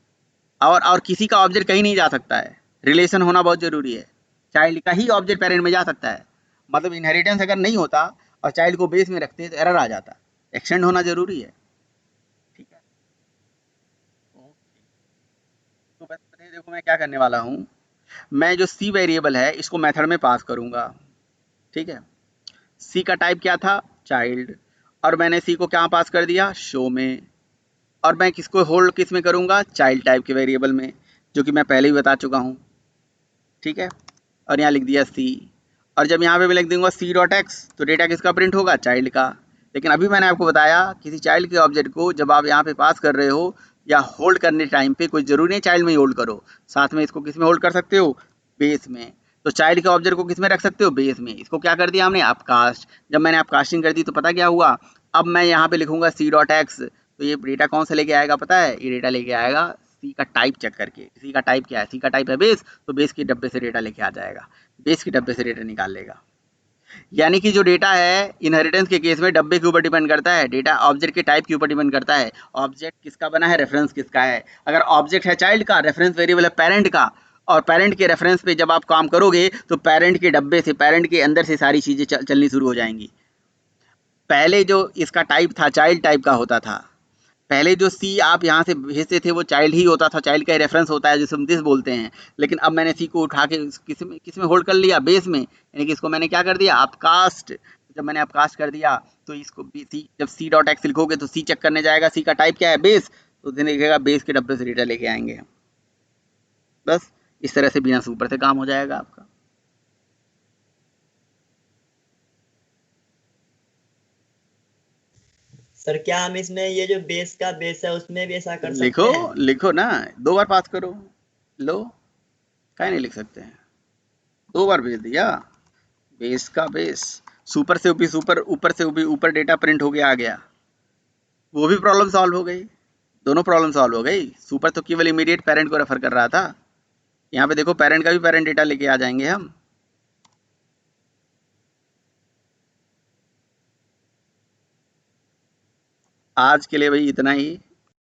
और किसी का ऑब्जेक्ट कहीं नहीं जा सकता है, रिलेशन होना बहुत जरूरी है। चाइल्ड का ही ऑब्जेक्ट पेरेंट में जा सकता है, मतलब इनहेरिटेंस अगर नहीं होता और चाइल्ड को बेस में रखते हैं तो एरर आ जाता, एक्सटेंड होना जरूरी है, ठीक है। तो बस देखो मैं क्या करने वाला हूँ, मैं जो सी वेरिएबल है इसको मेथड में पास करूंगा, ठीक है। सी का टाइप क्या था, चाइल्ड, और मैंने सी को क्या पास कर दिया, शो में, और मैं किसको होल्ड किस में करूंगा, चाइल्ड टाइप के वेरिएबल में, जो कि मैं पहले ही बता चुका हूं, ठीक है। और यहाँ लिख दिया सी, और जब यहाँ पे मैं लिख दूंगा सी डॉट एक्स तो डेटा किसका प्रिंट होगा, चाइल्ड का। लेकिन अभी मैंने आपको बताया किसी चाइल्ड के ऑब्जेक्ट को जब आप यहाँ पे पास कर रहे हो या होल्ड करने टाइम पे कोई जरूरी नहीं चाइल्ड में ही होल्ड करो, साथ में इसको किस में होल्ड कर सकते हो, बेस में। तो चाइल्ड के ऑब्जेक्ट को किस में रख सकते हो, बेस में। इसको क्या कर दिया हमने, अपकास्ट। जब मैंने अपकास्टिंग कर दी तो पता क्या हुआ, अब मैं यहाँ पे लिखूंगा सी डॉट एक्स, तो ये डेटा कौन सा लेके आएगा पता है, ये डेटा लेके आएगा सी का टाइप चेक करके। सी का टाइप क्या है, सी का टाइप है बेस, तो बेस के डब्बे से डेटा लेके आ जाएगा, बेस के डब्बे से डेटा निकाल लेगा। यानी कि जो डेटा है इनहेरिटेंस के केस में डब्बे के ऊपर डिपेंड करता है, डेटा ऑब्जेक्ट के टाइप के ऊपर डिपेंड करता है, ऑब्जेक्ट किसका बना है, रेफरेंस किसका है। अगर ऑब्जेक्ट है चाइल्ड का, रेफरेंस वेरिएबल है पेरेंट का, और पेरेंट के रेफरेंस पे जब आप काम करोगे तो पेरेंट के डब्बे से, पेरेंट के अंदर से सारी चीजें चलनी शुरू हो जाएंगी। पहले जो इसका टाइप था चाइल्ड टाइप का होता था, पहले जो सी आप यहाँ से भेजते थे वो चाइल्ड ही होता था, चाइल्ड का रेफरेंस होता है जिसे हम दिस बोलते हैं। लेकिन अब मैंने सी को उठा के किस में होल्ड कर लिया, बेस में। यानी कि इसको मैंने क्या कर दिया, अपकास्ट। जब मैंने अपकास्ट कर दिया तो इसको सी, जब सी डॉट एक्स लिखोगे तो सी चेक करने जाएगा, सी का टाइप क्या है, बेस, तो लिखेगा बेस के डब्बे से डेटा लेके आएंगे। बस इस तरह से बिना सुपर से काम हो जाएगा आपका। सर क्या हम इसमें ये जो बेस का बेस है उसमें भी ऐसा कर सकते लिखो हैं? लिखो ना, 2 बार पास करो, लो, क्या नहीं लिख सकते हैं, 2 बार भेज दिया, बेस का बेस, सुपर से ऊपर, सुपर ऊपर से ऊपर डेटा प्रिंट हो गया, आ गया, वो भी प्रॉब्लम सॉल्व हो गई, दोनों प्रॉब्लम सॉल्व हो गई। सुपर तो केवल इमीडिएट पेरेंट को रेफर कर रहा था, यहाँ पे देखो पेरेंट का भी पेरेंट डेटा लेके आ जाएंगे हम। आज के लिए भाई इतना ही।